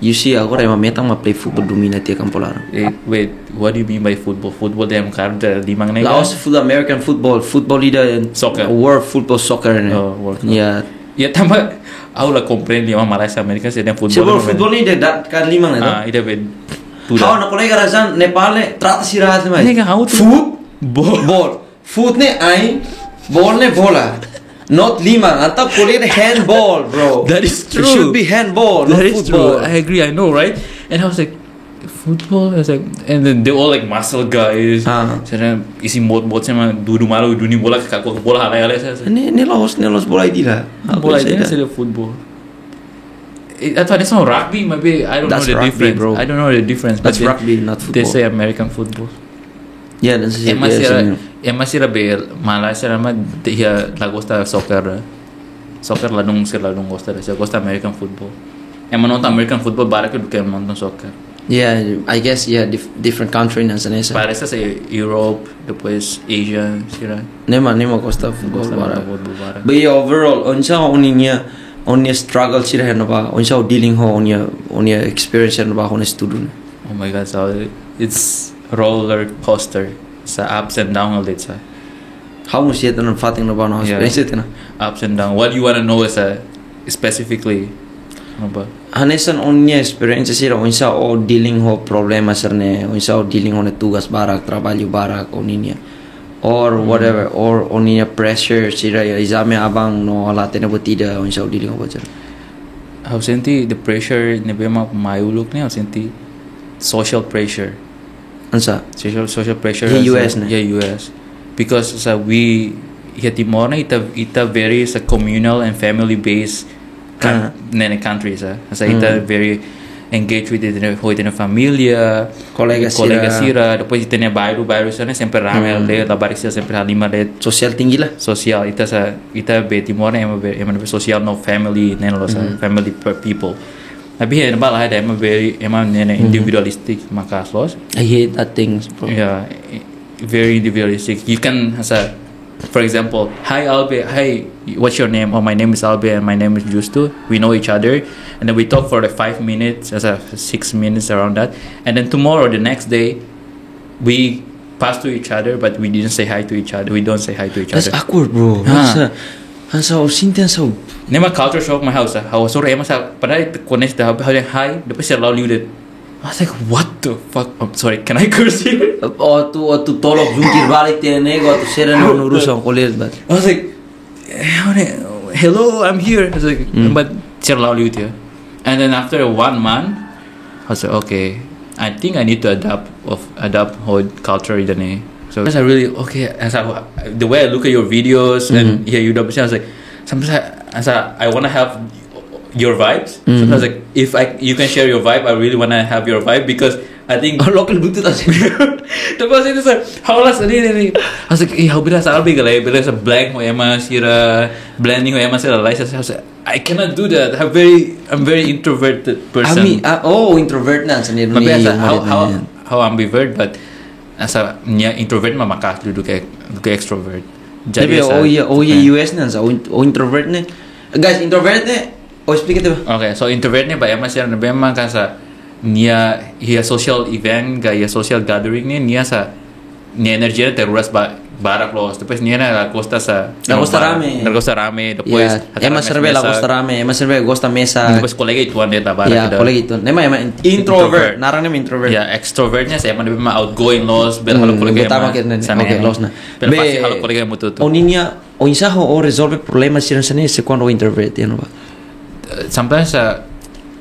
You see agora ema metang ma play football domina tia campo larang. Wait, what do you mean by football? Football dem karda limang nega. Laos football American football leader soccer. World football soccer ne. Yeah. Ya tambah aku lah komplain lima Malaysia Amerika sedang football. Football ni dia kan limang ne. Ida be. How na kolega razan Nepal ne trata sirahat mai. Nega how football. Foot ne ai ball ne bola. Not limang, atau kulit handball, bro. That is true. It should be handball, not football. True. I agree, I know, right? And I was like, football? I was like, and then they all like muscle guys. Saya isi mod sama dulu malu dunia bola kakak bola halal saya. Ini los bola ini lah. Bola ini saya football. I thought it's not rugby, maybe I don't know the difference. Bro. I don't know the difference. That's rugby, not football. They say American football. Yeah, dan sih. Masih rabe Malaysia nama dia lagosta soccer. Soccer ladung gosta dia gosta American football. Nonton American football barak itu kayak nonton soccer. Yeah, I guess different country nan sana. Parece ser Europe, depois Asia, sira. Nema gosta football barak. But overall, onsa onia struggle sira hena ba. Onsa dealing ho onia experience hena ba hona student. Oh my god, so it's roller coaster. Sa ups and down ulit sa. How much yet na fating na ba no experience na? Ups and down. What do you want to know is specifically? Ano ba? Hanesan onya experience sira onsa o dealing ho problema serne, onsa o dealing ho na tugas barak, trabalho barak oninya. Or whatever, or oninya pressure sira exame abang no alate na butida onsa o dealing ho ba sir. How senti the pressure ne bema mayulok ne senti social pressure. Ansa social pressure US na US because we here Timor na ita very communal and family based country ita very engaged with it in a familia colega sira depois ita bairro sana sempre rame le labar sira sempre lima le social tinggi lah social ita be Timor na ema social no family family people. Tapi ya nampak lah ada emang individualistic maka los. I hate that things, bro. Yeah, very individualistic. You can for example, hi Albe, hi, what's your name? Oh, my name is Albe and my name is Justo. We know each other, and then we talk for 5 minutes, 6 minutes around that, and then tomorrow, the next day, we pass to each other, but we didn't say hi to each other. We don't say hi to each other. That's awkward, bro. Hansa sinten so. Nema culture shock my house. How sorry ema sa padahal connect dah hi depois saya lalu liudet. I was like, what the fuck? I'm sorry, can I curse here? Tu tolok jungkir balik tiada nego tu sera no urusan kolir bat. I was like, hello, I'm here. I was like, but saya lalu liudet. And then after 1 month, I was like, okay, I think I need to adapt whole culture ini. So I really the way I look at your videos and hear you double, I was like, sometimes I want to have your vibes. Sometimes like if you can share your vibe, I really want to have your vibe because I think local butuh tak sih. Terus itu how lah sendiri. I was like, how bila sa albi galay, bila sa blank mo ema sira blending mo ema sira like I cannot do that. I'm very introverted person. Introvert na sendiri. How ambivert, but asa niya introvert maka duduk ke extrovert. Jadi US na sa introvert ne. Guys, introvert ne. Explain itu. Okay, so introvert ne ba siya na ba kasa niya social event gaya social gathering niya sa niya energy na teruras barak los. Depois niya na costa rame. Depois ema serve la costa rame, ema serve gosta mesa. Depois kolega ituan dia barak. Yeah, kolega itu. Ema introvert. Narang nema introvert. Yeah, extrovert niya sa ema outgoing los, bel halo kolega sana los na. Pero pasti halo kolega mutu tu. o insa o resolve problemas sirasane se quando o introvert ya no ba. Sometimes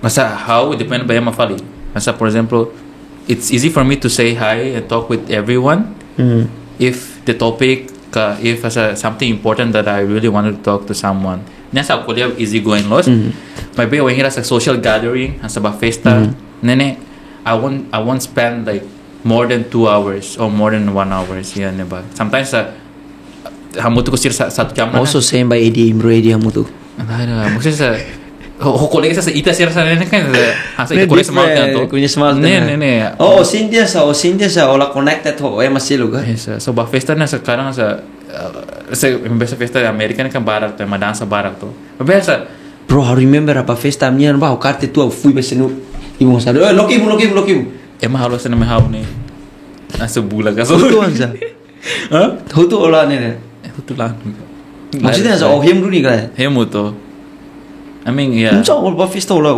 masa how it depends by my family. Masa for example, it's easy for me to say hi and talk with everyone if the topic if something important that I really wanted to talk to someone. Nasa kuliah easy going lost. Maybe when a social gathering asa ba festa, nene I won't spend like more than 2 hours or more than 1 hours yan ba. Sometimes hamu tu kusir 1 jam na. Also same by AD bro AD hamu tu. Ada maksudnya kuliah sa ita sir sa nene kan asa ita kuliah small kan to. Kunya small. Ne. Cynthia sa ola connected ho masih lugar. Yes, so ba festa na sekarang sa imbesa festa Amerika kan barak to, dança barak to. Biasa bro, I remember apa festa minha ba o carte tu fui besenu ibu sa. Lokimu. Emang harus na mahal ni. Asa bulan ka so. Tu anza. Ha? Tu ola ne. Tu lang. Maksudnya sa hemu ni kan. Hemu to. I mean, yeah. So all festa ola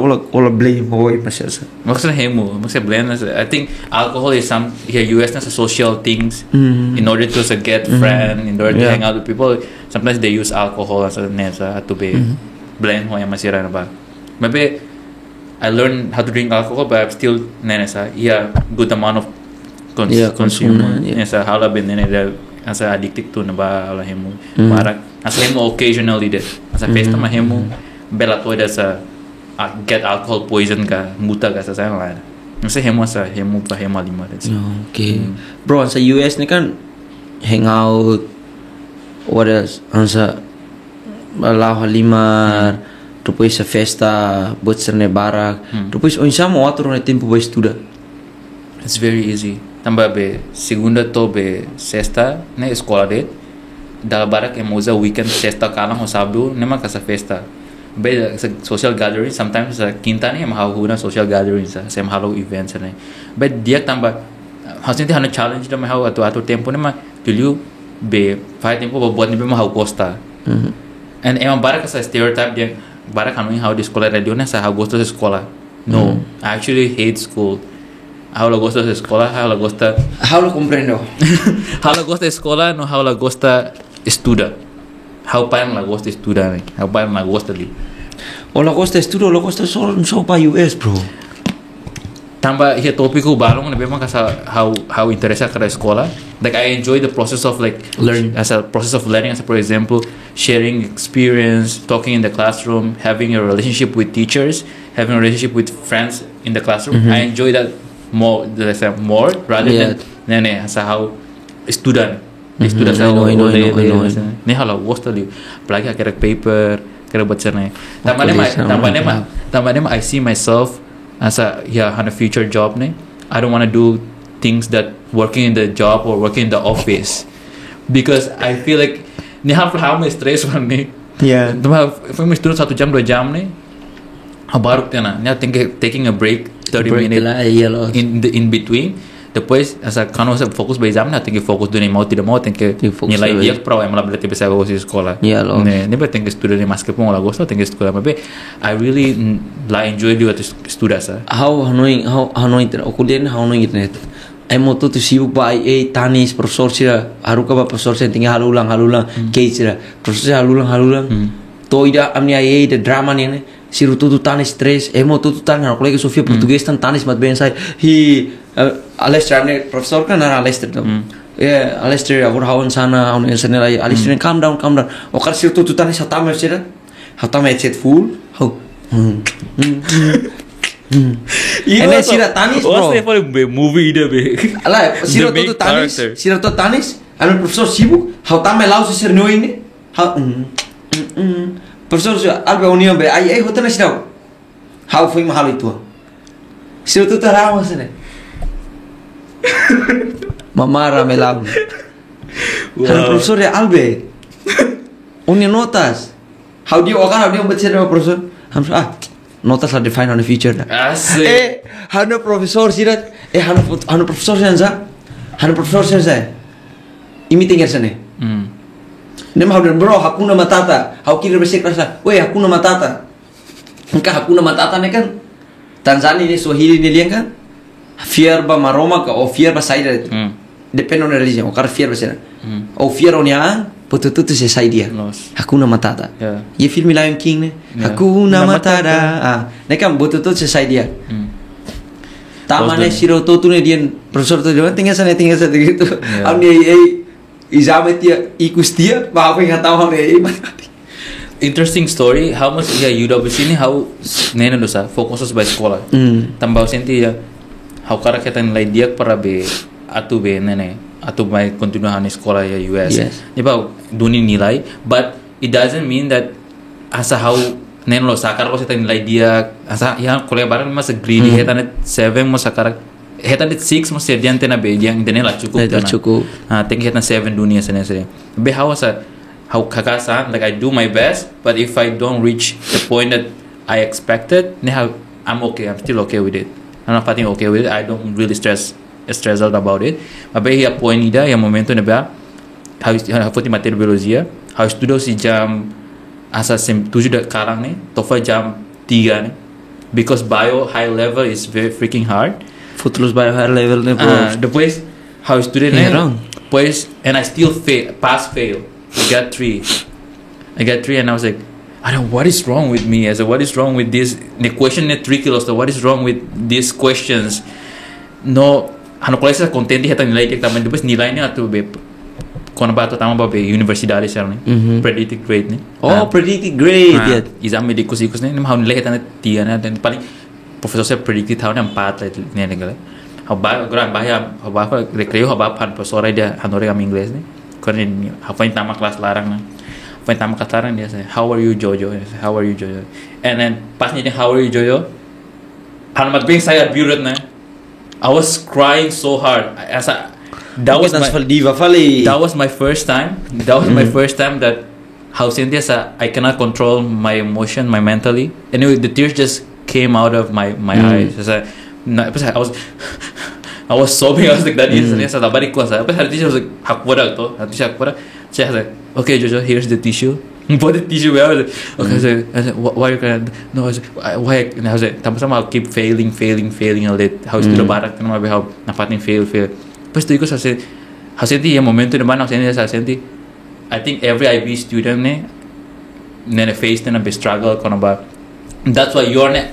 blame hoy masya. Maksudnya hemu, maksudnya blend. I think alcohol is some here US na sa social things in order to get friend, in order to hang out with people. Sometimes they use alcohol as a nesa to be blend ho yang masira na ba. Maybe I learned how to drink alcohol, but I'm still nesa good amount of consumer. Nesa hala ben nene asa addicted to na ba ala hemu. Para asa hemu occasionally de. Asa festa ma hemu bela toda sa get alcohol poison ka muta ka sa sana lah. Masa hemu pa hemu lima deh. Okay. Bro, sa US ni kan hangout what else? Ansa balah limar depois sa festa buat serne barak depois onsa mo atur na tempo ba estuda. It's very easy. Tambah be segunda to be sexta ne escola de da barak emoza weekend sexta kalang o sábado ne ma sa festa. Be social gathering sometimes sa quinta ni mahahuna social gathering sa mahalo events na. But dia tambah hasinti hana challenge da mahau atu tempo ni ma dulu be fight tempo buat ni be mahau costa. And emang barak sa stereotype dia barak hanu how di sekolah radio na sa how gosto sa sekolah. No, I actually hate school. How la gosta sa sekolah, how la comprendo. How la gosta sekolah, no how la gosta estuda. How paano la gosta estuda, how paano la gosta li. O la gosta estuda, la gosta so pa US, bro. Tambah here topiko balong na memang kasa how interesa kada sekolah. Like I enjoy the process of like learning as a process of learning, as for example sharing experience, talking in the classroom, having a relationship with teachers, having a relationship with friends in the classroom. I enjoy that more rather than as how student. Student sa I know. Ni halo gosta li. Apalagi akhirnya paper, kira baca na. Tambah I see myself as a on a future job ni. I don't want to do things that working in the job or working in the office because I feel like ni how me stress man ni. Yeah. Tambah if me student 1 jam 2 jam ni. Habaruk na. Ni taking a break 30 minutes in between. Depois asa kano sa fokus ba exam na tem que fokus do nem mau tidak mau tem que nilai dia pro é malah berarti bisa go sekolah. Ne berarti tem que estudar de mais que pon la gosto tem que estudar mas I really enjoy do estudar sa. How annoying okulian how annoying internet. Ai moto tu sibuk ba tanis profesor sira haruka ba profesor sen tinggal halulang ke sira profesor halulang to ida amni ai de drama ni siru tu tanis stress moto tu tanis kolega Sofia português tan tanis mat ben sai Alistair ni profesor kan ada Alistair tu. Alistair aku hawan sana, aku insani lagi. Alistair calm down. Okar siru tu tanis hatam sira. Hatam headset full. Ini sira tanis bro. What's the movie ida be? Alah, siru tu tanis. Anu profesor sibuk. Hatam melau si sir noi ni. Profesor alba union be. Ai hotan sira. How foi mahal itu. Siru tu tarawa sana. Mamara melau. Wow. Profesor ya Albe. Unia notas. How dia baca sama profesor? Notas lah define on the future. Asik. Hanu profesor sirat. Hanu profesor siapa? Hanu profesor siapa? Imi tinggal sana. Nema hau bro, hakuna matata. Hau kira bersih rasa. Weh, hakuna matata. Engkau hakuna matata ni kan? Tanzania ni Swahili ni liang kan? Fear ba maroma ka o fear ba saida depende on religion o kar fear ba sena o fear on ya betul-betul selesai dia. Nos. Hakuna Matata. Yeah. Ye film Lion King nih. Yeah. Hakuna Matata. Matata. Ini kan betul-betul selesai dia. Tamannya Terus Shiro Toto nih dia profesor tuh dia tinggal sana gitu. Yeah. Am dia examen dia ikus dia, apa yang tahu nih matematik. Interesting story. How much ya UWC ini how nena dosa fokus by sekolah. Tambah senti ya. How kara kita nilai dia para be atu be nene atu by continuahan sekolah ya US. Yes. Jadi dunia nilai, but it doesn't mean that asa how nena lo sakar ko kita nilai dia asa ya kuliah bareng mas greedy hetan 7 mo sakar hetan 6 mo serdiante na be yang dene la cukup. Cukup. Tinggi hetan 7 dunia sana. Be how asa how kakasan like I do my best, but if I don't reach the point that I expected, I'm okay. I'm still okay with it. I'm not fighting okay with it. I don't really stress out about it. Tapi a point ida yang momento neba how foti materi biologia, how estudo si jam asa 7 da karang ne, tofa jam 3 ne, because bio high level is very freaking hard. Footloose by higher level nih bro. Depois how estudo ne, pues and I still fail. I got 3 and I was like, I don't know what is wrong with me. I said, what is wrong with this? The question is tricky. So what is wrong with these questions? No, ano ko sa contenti hata nilai kita man depois nilai niya ato be kono ba ato tama ba be universidade siya ni predicted grade ni. Oh, predicted grade. Yeah. Exam medicus ni how nilai hata na tiya na then paling professor sa predicted how na 4 ni nagala. How ba gran bahaya how ba recreo how ba pan professor dia hanore am inglês ni. Kung apa yang tama kelas larang dia say, how are you Jojo? Say, how are you Jojo? And then pas niya how are you Jojo? Hanamat bing saya buret na. I was crying so hard. That was my first time. My first time that how Cynthia said I cannot control my emotion, my mentally. Anyway, the tears just came out of my eyes. I was sobbing. I was like, that is sa tabari ko sa. But her teacher was like, hakpura to. Her teacher hakpura. She was like, okay, Jojo, here's the tissue. Put the tissue. I was like, okay. I said, why are you crying? No, I was like, why? And I was like, tama-sama I'll keep failing a little. How is the barak na mabi how napating fail. But ko sa senti yung momento naman ako sa senti. I think every IB student ne face na struggle ko na ba. That's why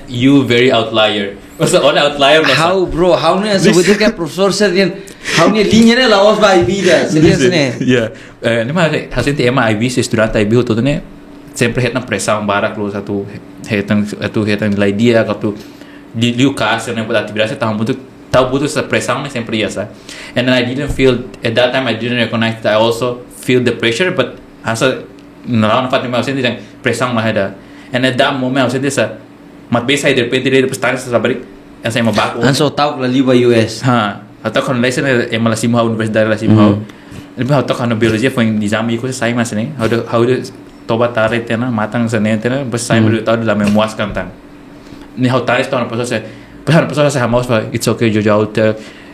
you very outlier. Was the only outlier? How bro? How nih sebetulnya kayak profesor serian? How nih linya lawas ba IB dah? Serius nih? Yeah. Ini mah hasil ti emang IB si student IB itu tuh nih. Sempre het na pressão barak lo satu hetan nilai dia katu di UCAS yang buat aktivitas tahu butuh sa pressão nih sempre ya sa. And then I didn't feel at that time I didn't recognize that I also feel the pressure, but asa nalaman fat ni mau sendiri yang pressão lah ada. And at that moment, I was sa matbisa de repente de prestar sa sabrik yang saya mabako. So tahu lah liba US. Atau kalau lesson emang Simhau Universidade Simhau. Lepas atau kalau biologi foi exame ko sa mas ne. How do toba taret na matang sa nete na bas sa mo tahu dalam memuaskan tan. Ni how tares to na pasal sa hamos pa it's okay Jojo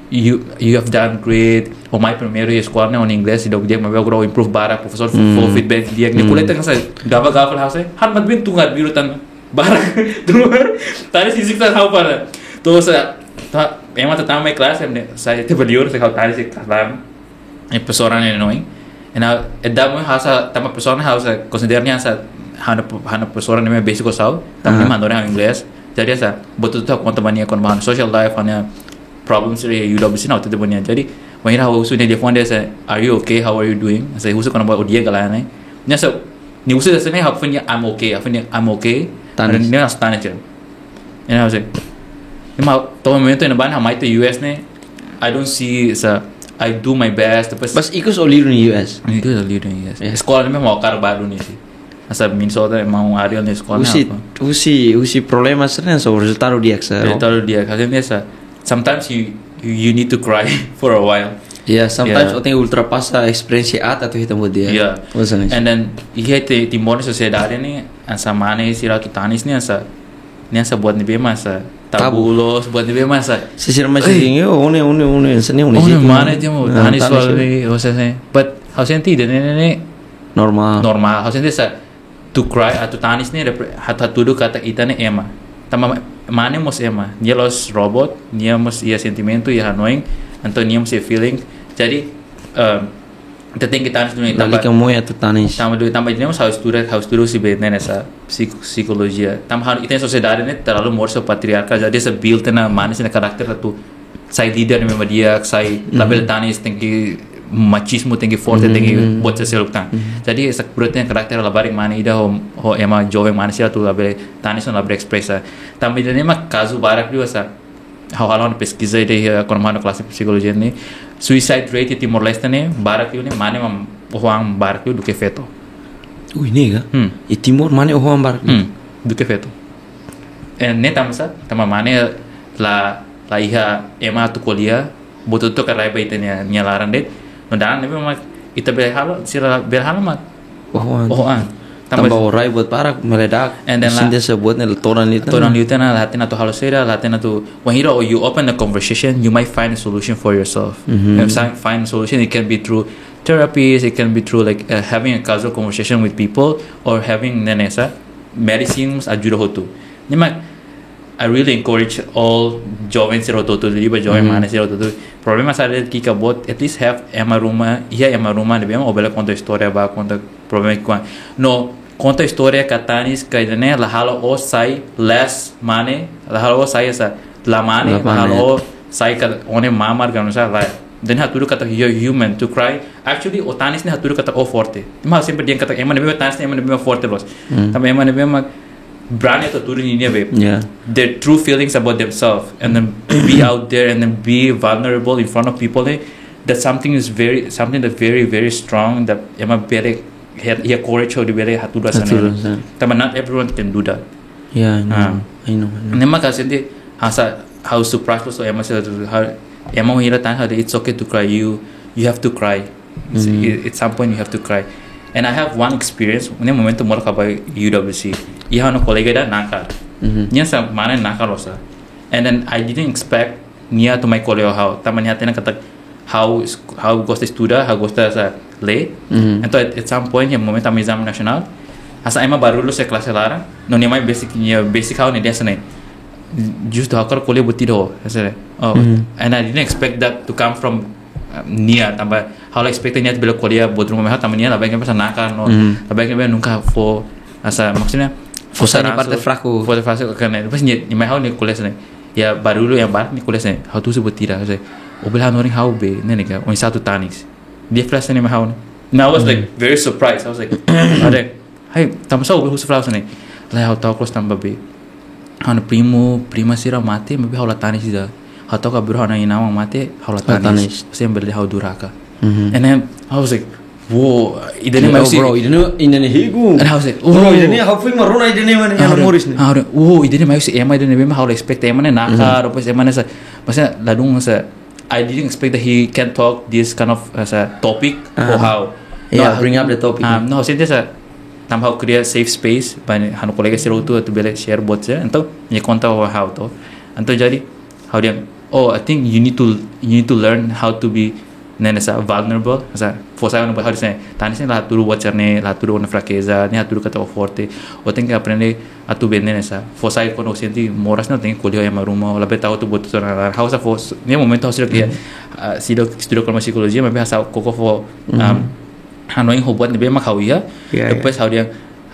you have done great. O my primeiro escola na on inglês e dog dia mabel grow improve bara professor for feedback dia ni kuleta nga sa gava house han madbin tungat birutan bara tare sisik sa how para to sa emang tatama class saya te belior sa how tare si kalam e professora ni noing and at that moment hasa tama professora hasa considernya sa hana professora ni basic ko sa tama mandore ang inglês jadi sa betul-betul konta mania kon bahan social life hanya problems dari UWC na udah punya jadi when how usu dia phone dia say are you okay, how are you doing saya usu kana buat dia galana nya so ni usu dia sana hapnya I'm okay dan ni nas tanya je and I was like emang to momento na ban hamai to US ne I don't see sa I do my best Bas ikut oliru ni US. Sekolah ni mau baru ni sih asa Minnesota mau Ariel ni sekolah usi problema sebenarnya so resultado dia sa sometimes you need to cry for a while. Yeah, sometimes o tem ultrapassa a experiência atau hitam buat dia. Yeah. And then ia timor sociedade ni asa mana sira kitanis ni asa buat ni bema asa tabulos buat ni bema asa. Sisir macam ini one seni mana dia mau tanis soalnya o sea but how senti ni normal how senti sa to cry atau tanis ni hata tudo kata ita ni ema. Tama mana mos ema dia los robot dia mos ia sentimento ia annoying atau dia mos ia feeling jadi Kita tem que estar no Lali que moia tu tanis. também temos how estudo se bem nessa psicologia. Também tem sociedade né terlalu morso patriarcal jadi se build na manis na karakter tu sai leader mesmo dia sai label tanis tem que machismo tem que forte tem que buat sesuatu kan. Jadi essa protein karakter labarik mana ida ho ema jovem manusia tu label tanis no label expressa. Também tem uma caso barak juga sa hal-hal pesquisa ide kormano kelas psikologi ni suicide rate di Timor Leste ni barak ni mana orang barak do que feito. Ui, nega. E Timor mana o ambar. Do que feito. Ne tamsa tama mana la hija ema tu kolia boto to karai ba itenia nyalaran det. No dan ne memang ita berhala sira berhala mat. Tambah orai buat parak meledak. And then Sindia sebuat ni toran itu. Toran liutan latin atau halosera latin atau when you open a conversation you might find a solution for yourself. Find a solution. It can be through therapies. It can be through like having a casual conversation with people or having nenesa medicines ajuda hotu. Nima I really encourage all jovens serototo liba jovem mana serototo. Problema sada que cabot at least have ema ruma ne bem obela conta história ba conta problema que no conta história katanis kaidane la halo o sai less mane la halo o sai esa la mane la halo sai ka one mamar ganusa la then haturu kata you're human to cry actually otanis ne haturu kata o forte mas sempre dia kata ema ne bem tanis ne ema ne bem forte los também ema ne bem brand to turun ini be their true feelings about themselves and then be out there and then be vulnerable in front of people that's something that very very strong that ema bere here courage how to bere haturu sana but not everyone can do that I know nema kasende how surprised so ema how ema hira tan how it's okay to cry you have to cry at some point you have to cry. And I have one experience. Ini momento mula kabai UWC. Ia no kolega da nakar. Nia sa mana nakar osa. And then I didn't expect nia to my kolega how. Taman nia tena kata how gosta estuda, how gosta sa lay. And so at some point yang momento am exam nasional. Asa ema baru lulus kelas lara. No nia mai basic how ni dia sana. Just to hakar kolega butido. And I didn't expect that to come from nia tambah how expected nia bila kuliah buat rumah mehat tambah nia lah baiknya pasal nakar no baiknya nunca fo asa maksudnya fosa ni parte fraco kan lepas nia how ni kuliah sana ya baru dulu yang baru ni kuliah sana how tu sebut tidak saya obel hanoring how be ni kan on satu tanis dia flash ni how and I was like very surprised I was like ada hai tambah so obel flash sana lah how tahu close tambah be hana prima sira mate maybe how la tanis ida atau kabur hana inawang mate haulat tanis saya beli hau duraka and then I was like whoa idane mai bro idane higu and I was like bro idane how fui marona idane mana yang moris ni whoa idane mai ema idane bema how expect ema ne nakar apa ema ne sa maksudnya ladung sa I didn't expect that he can talk this kind of as a topic or how bring up the topic no saya sa somehow create safe space ban hanu kolega serotu tu bele share buat saya então dia conta how to então jadi how dia I think you need to learn how to be nessa vulnerable asa força não pode dizer tanis lá tudo watchar-ne lá tudo na fraqueza né tudo que tá forte ou tem que aprender a tu bem nessa força quando senti moras não tem que colher uma ruma ou lá beta tu botar na house força nem momento hasil que se do estudo com psicologia mas asa koko fo hanoing hobat ne bem macau ia depois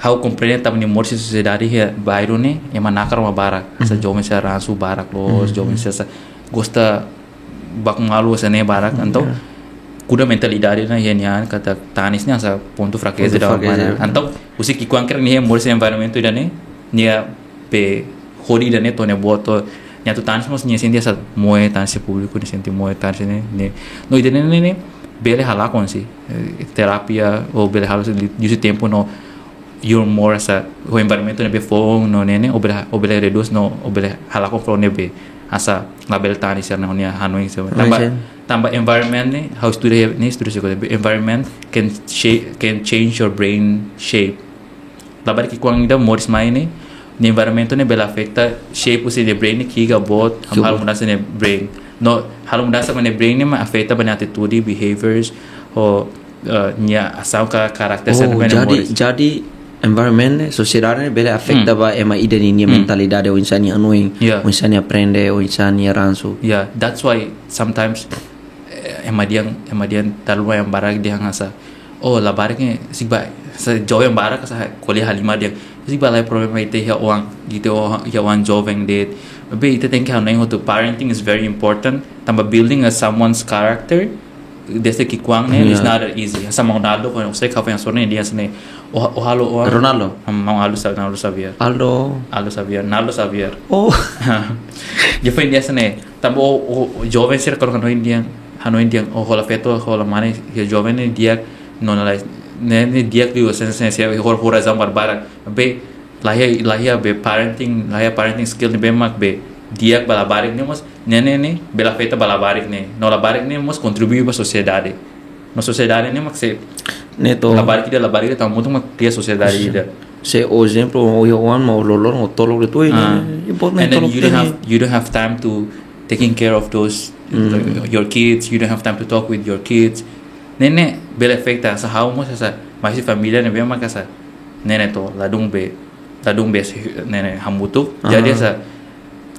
how compreender também morsi sociedade here bairro ne ema nakar uma barak asa jovem se ransu barak los jovem se gosta bakmalu sana barak então kuda mentalidade na yenian kata tanis ni asa ponto fraqueza da mana então usi ki kuangker ni morsi environment ida ne nia pe hori da ne to ne boto nia tu tanis mos nia sentia sa moe tanis público ni senti moe tanis ne no ida ne bele hala konsi terapia ou bele hala usi tempo no you're more asa o environment ne be phone no ne obele reduz no obele hala ko pro ne be asa label tanis na nia hanoi so tambah environment ni how student ni student environment can change your brain shape labar ki kuang ida moris mai ni environment ne bela afecta shape usi de brain ki ga bot hal mudança ne brain no hal mudança ne brain ni ma afecta bani attitude behaviors o nia asal ka karakter jadi environment sociedade bela afecta ba ema identity mentalidade o insani annoying o insani aprende o insani ransu that's why sometimes ema dia dalu yang barak dia ngasa oh la baraknya sigba sa jauh yang barak sa kuliah halima dia sigba lai problema ite ya uang gitu ya uang joveng det be ite think how nang to parenting is very important tamba building someone's character desde que kuang ne is not easy sa Ronaldo ko usai ka yang sorne dia sene halo Ronaldo mau Aldo Xavier Naldo Xavier oh dia foi dia sene tamba jovem ser ko no Indian o hola feto hola mane ya jovem ne dia non la ne dia que o sense hora zambar barak be lahia be parenting skill ni be mak be dia balabarik ne mos ne bela feita balabarik ne no labarik ne mos contribuir para sociedade na sociedade ne mak se neto labarik tá muito mak cria sociedade ida se o exemplo o Johan mo lolor o tolo de tu and then you don't have time to taking care of those your kids. You don't have time to talk with your kids. Nene bela feita sa how mo sa mais família ne be mak sa nene to ladung be nene hamutuk jadi sa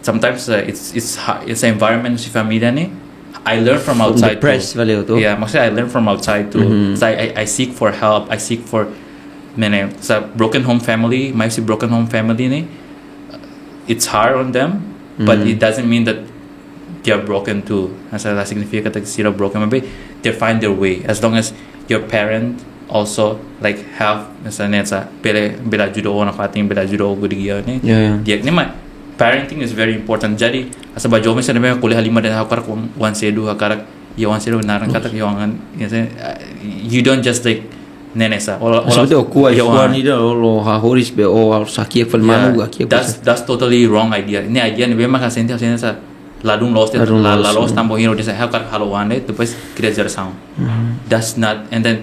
sometimes it's an environment si família ne I learn from outside too. Yeah, maksudnya I learn from outside too. So I seek for help. I seek for nene sa broken home family. My broken home family ne it's hard on them, but it doesn't mean that they're broken too. Asa significa que sila broken, maybe they find their way as long as your parent also like have nasa bela judo na pating bela judo gudiya ne. Dia ne ma parenting is very important. Jadi asa ba jome sa nabe kuliah lima dan hakar wan sedu hakarak ya wan sedu naran kata yawangan you don't just like nene sa sebenarnya aku ni dah lo hahoris be sakia falmanu gakia that's totally wrong idea. Ini idea ne be ma kasente sa ladung lost la lost tambo hero desa hakar halwane depois kira sound. That's not and then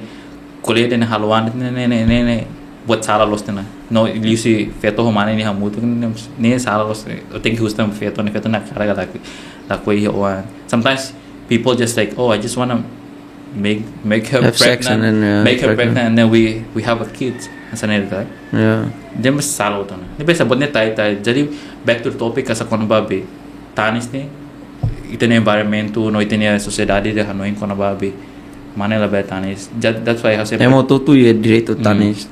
kuliah dan halwane ne buat salah lost na no lisi feto homane ni hamutu ne salah lost I think hustam feto na karaga la one. Sometimes people just like I just want to make her pregnant and then we have a kid asana ita dem salah to na ni pesa bodne tai jadi back to the topic asa kono babe tanis ne itene environment no itene sociedade de Hanoi kono babe mana la be tanis that's why I say emo tu direito tanis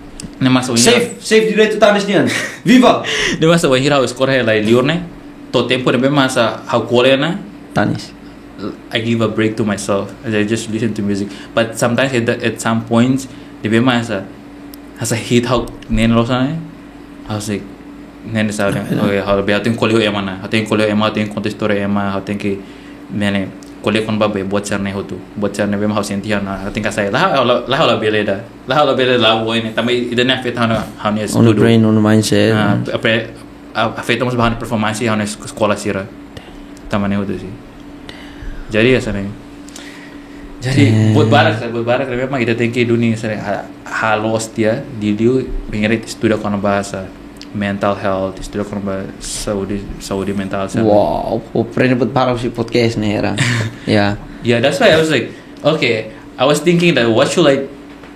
safe direito tanis nian viva de masa wa hira escorre la liorne to tempo de be masa how colena tanis I give a break to myself as I just listen to music but sometimes at some points de be masa as a hit how nen losane I was like nen sa okay how be atin kolio emana atin contestor ema atin que mene kolio kon babe buat charne be ma sentia na atin ka sai la beleda la boine também ida na feta how ne on the brain on the mindset afeta mas bahan performance how ne sekolah sira tamane hotu sih jadi asa ne jadi buat barak memang kita tengke dunia sering halos dia diu pengerit estuda kono bahasa mental health estuda kono bahasa Saudi mental health. Wow, pernah buat barak si podcast nih era. Yeah, that's why I was like, okay, I was thinking that what should I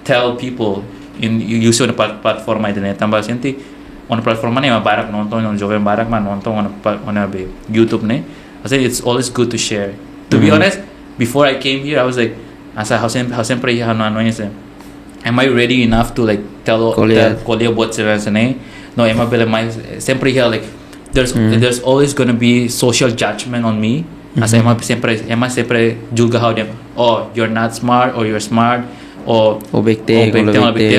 tell people in using the platform internet tambah senti on platform mana yang barak nonton on jovem barak man nonton on YouTube nih. I said it's always good to share. To be honest, before I came here, I was like, asa how sempre am I ready enough to like tell kolia buat sene? No, am I bela mais sempre here like there's always gonna be social judgment on me. Asa am I sempre julga how them. Oh, you're not smart or you're smart or bekte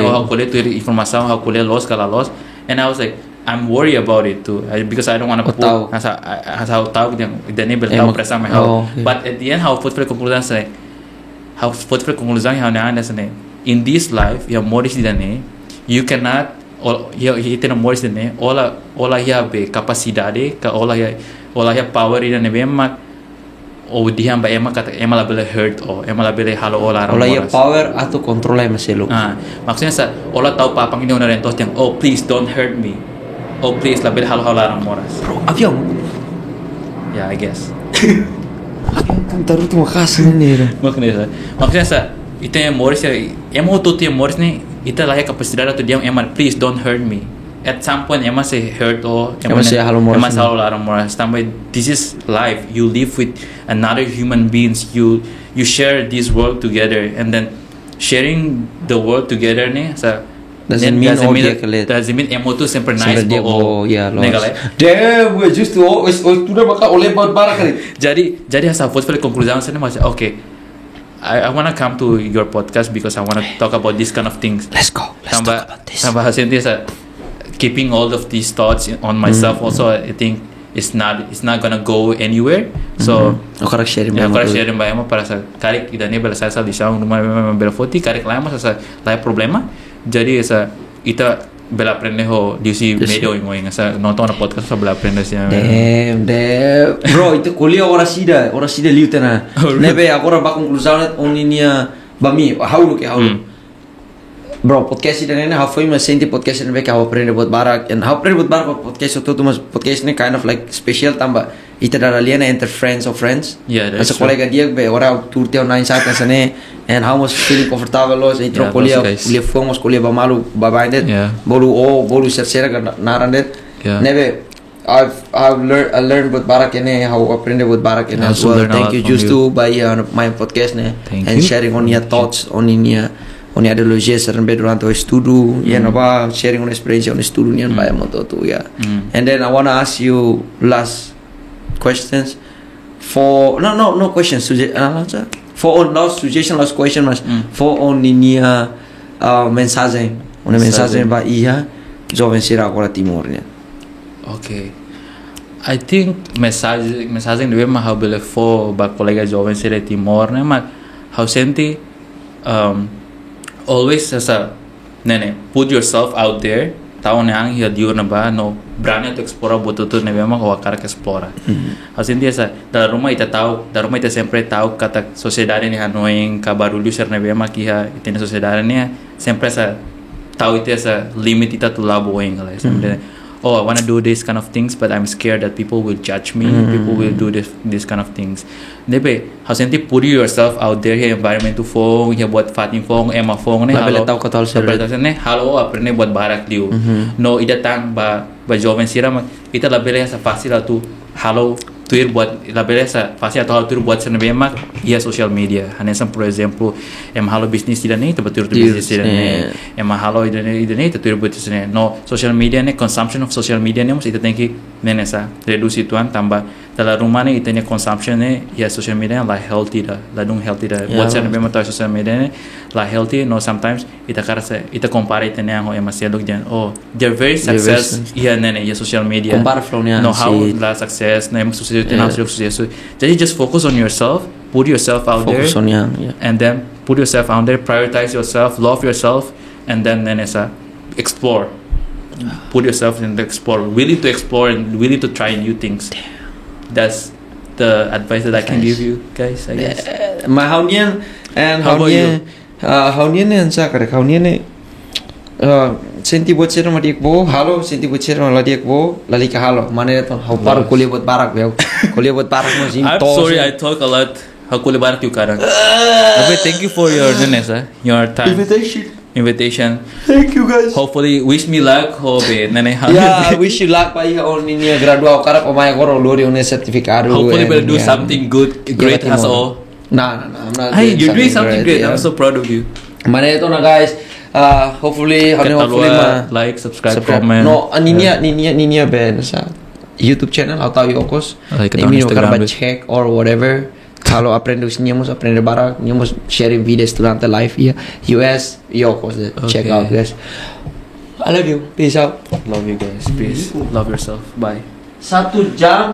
how kolia tu informação how kolia lost kala lost. And I was like, I'm worried about it too because I don't want to put how tahu dan ni belum presa how but at the end how put for conclusion how na sene in this life ya moris dane you cannot ya itena moris dane ola ya be capacidade ka ola ya power dane be mak o dia ba ema kata ema la bele hurt o ema la bele halo ola ya power atau kontrol maselo maksudnya sa ola tahu papang ini ona rentos yang oh please don't hurt me. Oh please, label halo larang moras. Bro, avião. Yeah, I guess. Taruh tu makasih ni. Maksudnya sa, itu yang moras ya, emo tu yang moras ni, itu lah ya kapasitas atau dia eman please don't hurt me. At some point eman say hurt or eman say halo moras. Eman halo larang moras. Tambah this is life. You live with another human beings. You you share this world together, and then sharing the world together nih Doesn't mean dia kelit. doesn't mean emo tuh sempre nice Sampai dia ya lost. Damn, we just to udah bakal oleh buat barang kali. jadi asa foto pada conclusão sana mas okay, I wanna come to your podcast because I wanna talk about this kind of things. Let's talk about this. Tambah hasilnya keeping all of these thoughts on myself also I think it's not gonna go anywhere. So Aku sharing ya aku share mbak Emma para sa karik idane bela sa di sa rumah bela foti karik lama sa lain problema. Jadi ita bela aprende ho di si medio ingoing sa nonton na podcast sa bela aprende siya. Damn. Bro, itu kuliah orang sida liu tena. Nebe aku ora ba conclusão oninia bami haulu ke haulu. Bro, podcast ini how foi mas senti podcast ini how aprende buat barak and how aprende buat barak podcast itu mas podcast ini kind of like special tambah ita dara liana enter friends of friends. Yeah, that's true. Kolega dia be ora turte on 9 saat sana and how was feeling comfortable los intro kuliah fomos kuliah ba malu ba baindet. Bolu ser narandet. Nebe I learned buat barak ini how aprende buat barak ini as well. Thank you just to by my podcast ne and sharing on your thoughts on Oni ideologia serempe durante o estudo, nova sharing una experience on estudo nian by moto tu ya. And then I wanna ask you last questions for no questions for last suggestion last question mas for oninia mensagem una mensagem ba ia jovem será agora Timor nian. Okay. I think mensagem deve mas how bele for ba colega jovem será Timor né mas how senti always put yourself out there. Tahu yang dia diur naba no berani untuk explore buat tu nebe mah kau akan explore. Hasil dia dalam rumah kita sempre tahu kata sociedade ni Hanoi kabarulho ser nebe mah kia itu sociedade ni sempre tahu itu limit kita tu labo yang lah. Oh, I want to do this kind of things, but I'm scared that people will judge me. People will do this kind of things. Nebe, hasil nanti put yourself out there ya environment tu phone, ya buat fatin phone, ema phone ni. Halo, tahu kata halo, aprende buat barak liu. No, ida tang ba jovem siram, ita labele sa fácil tu halo tuir buat labele sa fácil atau halo tuir buat sana bemak ia social media. Hanesan por exemplo, halo bisnis tidak ni, tapi tuir bisnis tidak ni. Halo idane itu tuir buat sana. No, social media ni consumption of social media ni mesti kita tengki nenesa reduce tuan tambah dalam rumah ni itanya consumption ni ya social media lah healthy dah, dung healthy dah. Buat sana bemak tahu social media ni lah healthy. No, sometimes ita compare itanya yang masih look jan. Oh, they're very success. Iya nene ya social media. Compare flow niya. No how la success na sukses sukses. Jadi just focus on yourself, put yourself out there. Focus on and then put yourself out there, prioritize yourself, love yourself, and then explore. Put yourself in the explore, willing to explore and willing to try new things. That's the advice that I can give you guys, I guess. Maar haunian en haunian en zakar haunian senti buat cerita mati bo halo senti buat cerita lagi bo lali ke halo mana itu hau paru kuliah buat barak beo kuliah buat barak musim I'm sorry I talk a lot hau kuliah barak you karang tapi thank you for your your time invitation. Thank you guys. Hopefully wish me luck hobe nene I wish you luck by on ini gradual karena pemain koro lori on certificado. Hopefully we'll do something good great as all. Nah, I'm not. Hey, you're doing something great. I'm so proud of you. Mana itu na guys. Hopefully like, subscribe, comment. No, ninia ben sa YouTube channel atau Yokos. Ini karena check or whatever. Kalau aprende barak, niamos sharing videos durante live ya. US Yokos check out guys. I love you. Peace out. Love you guys. Peace. Love yourself. Bye. 1 jam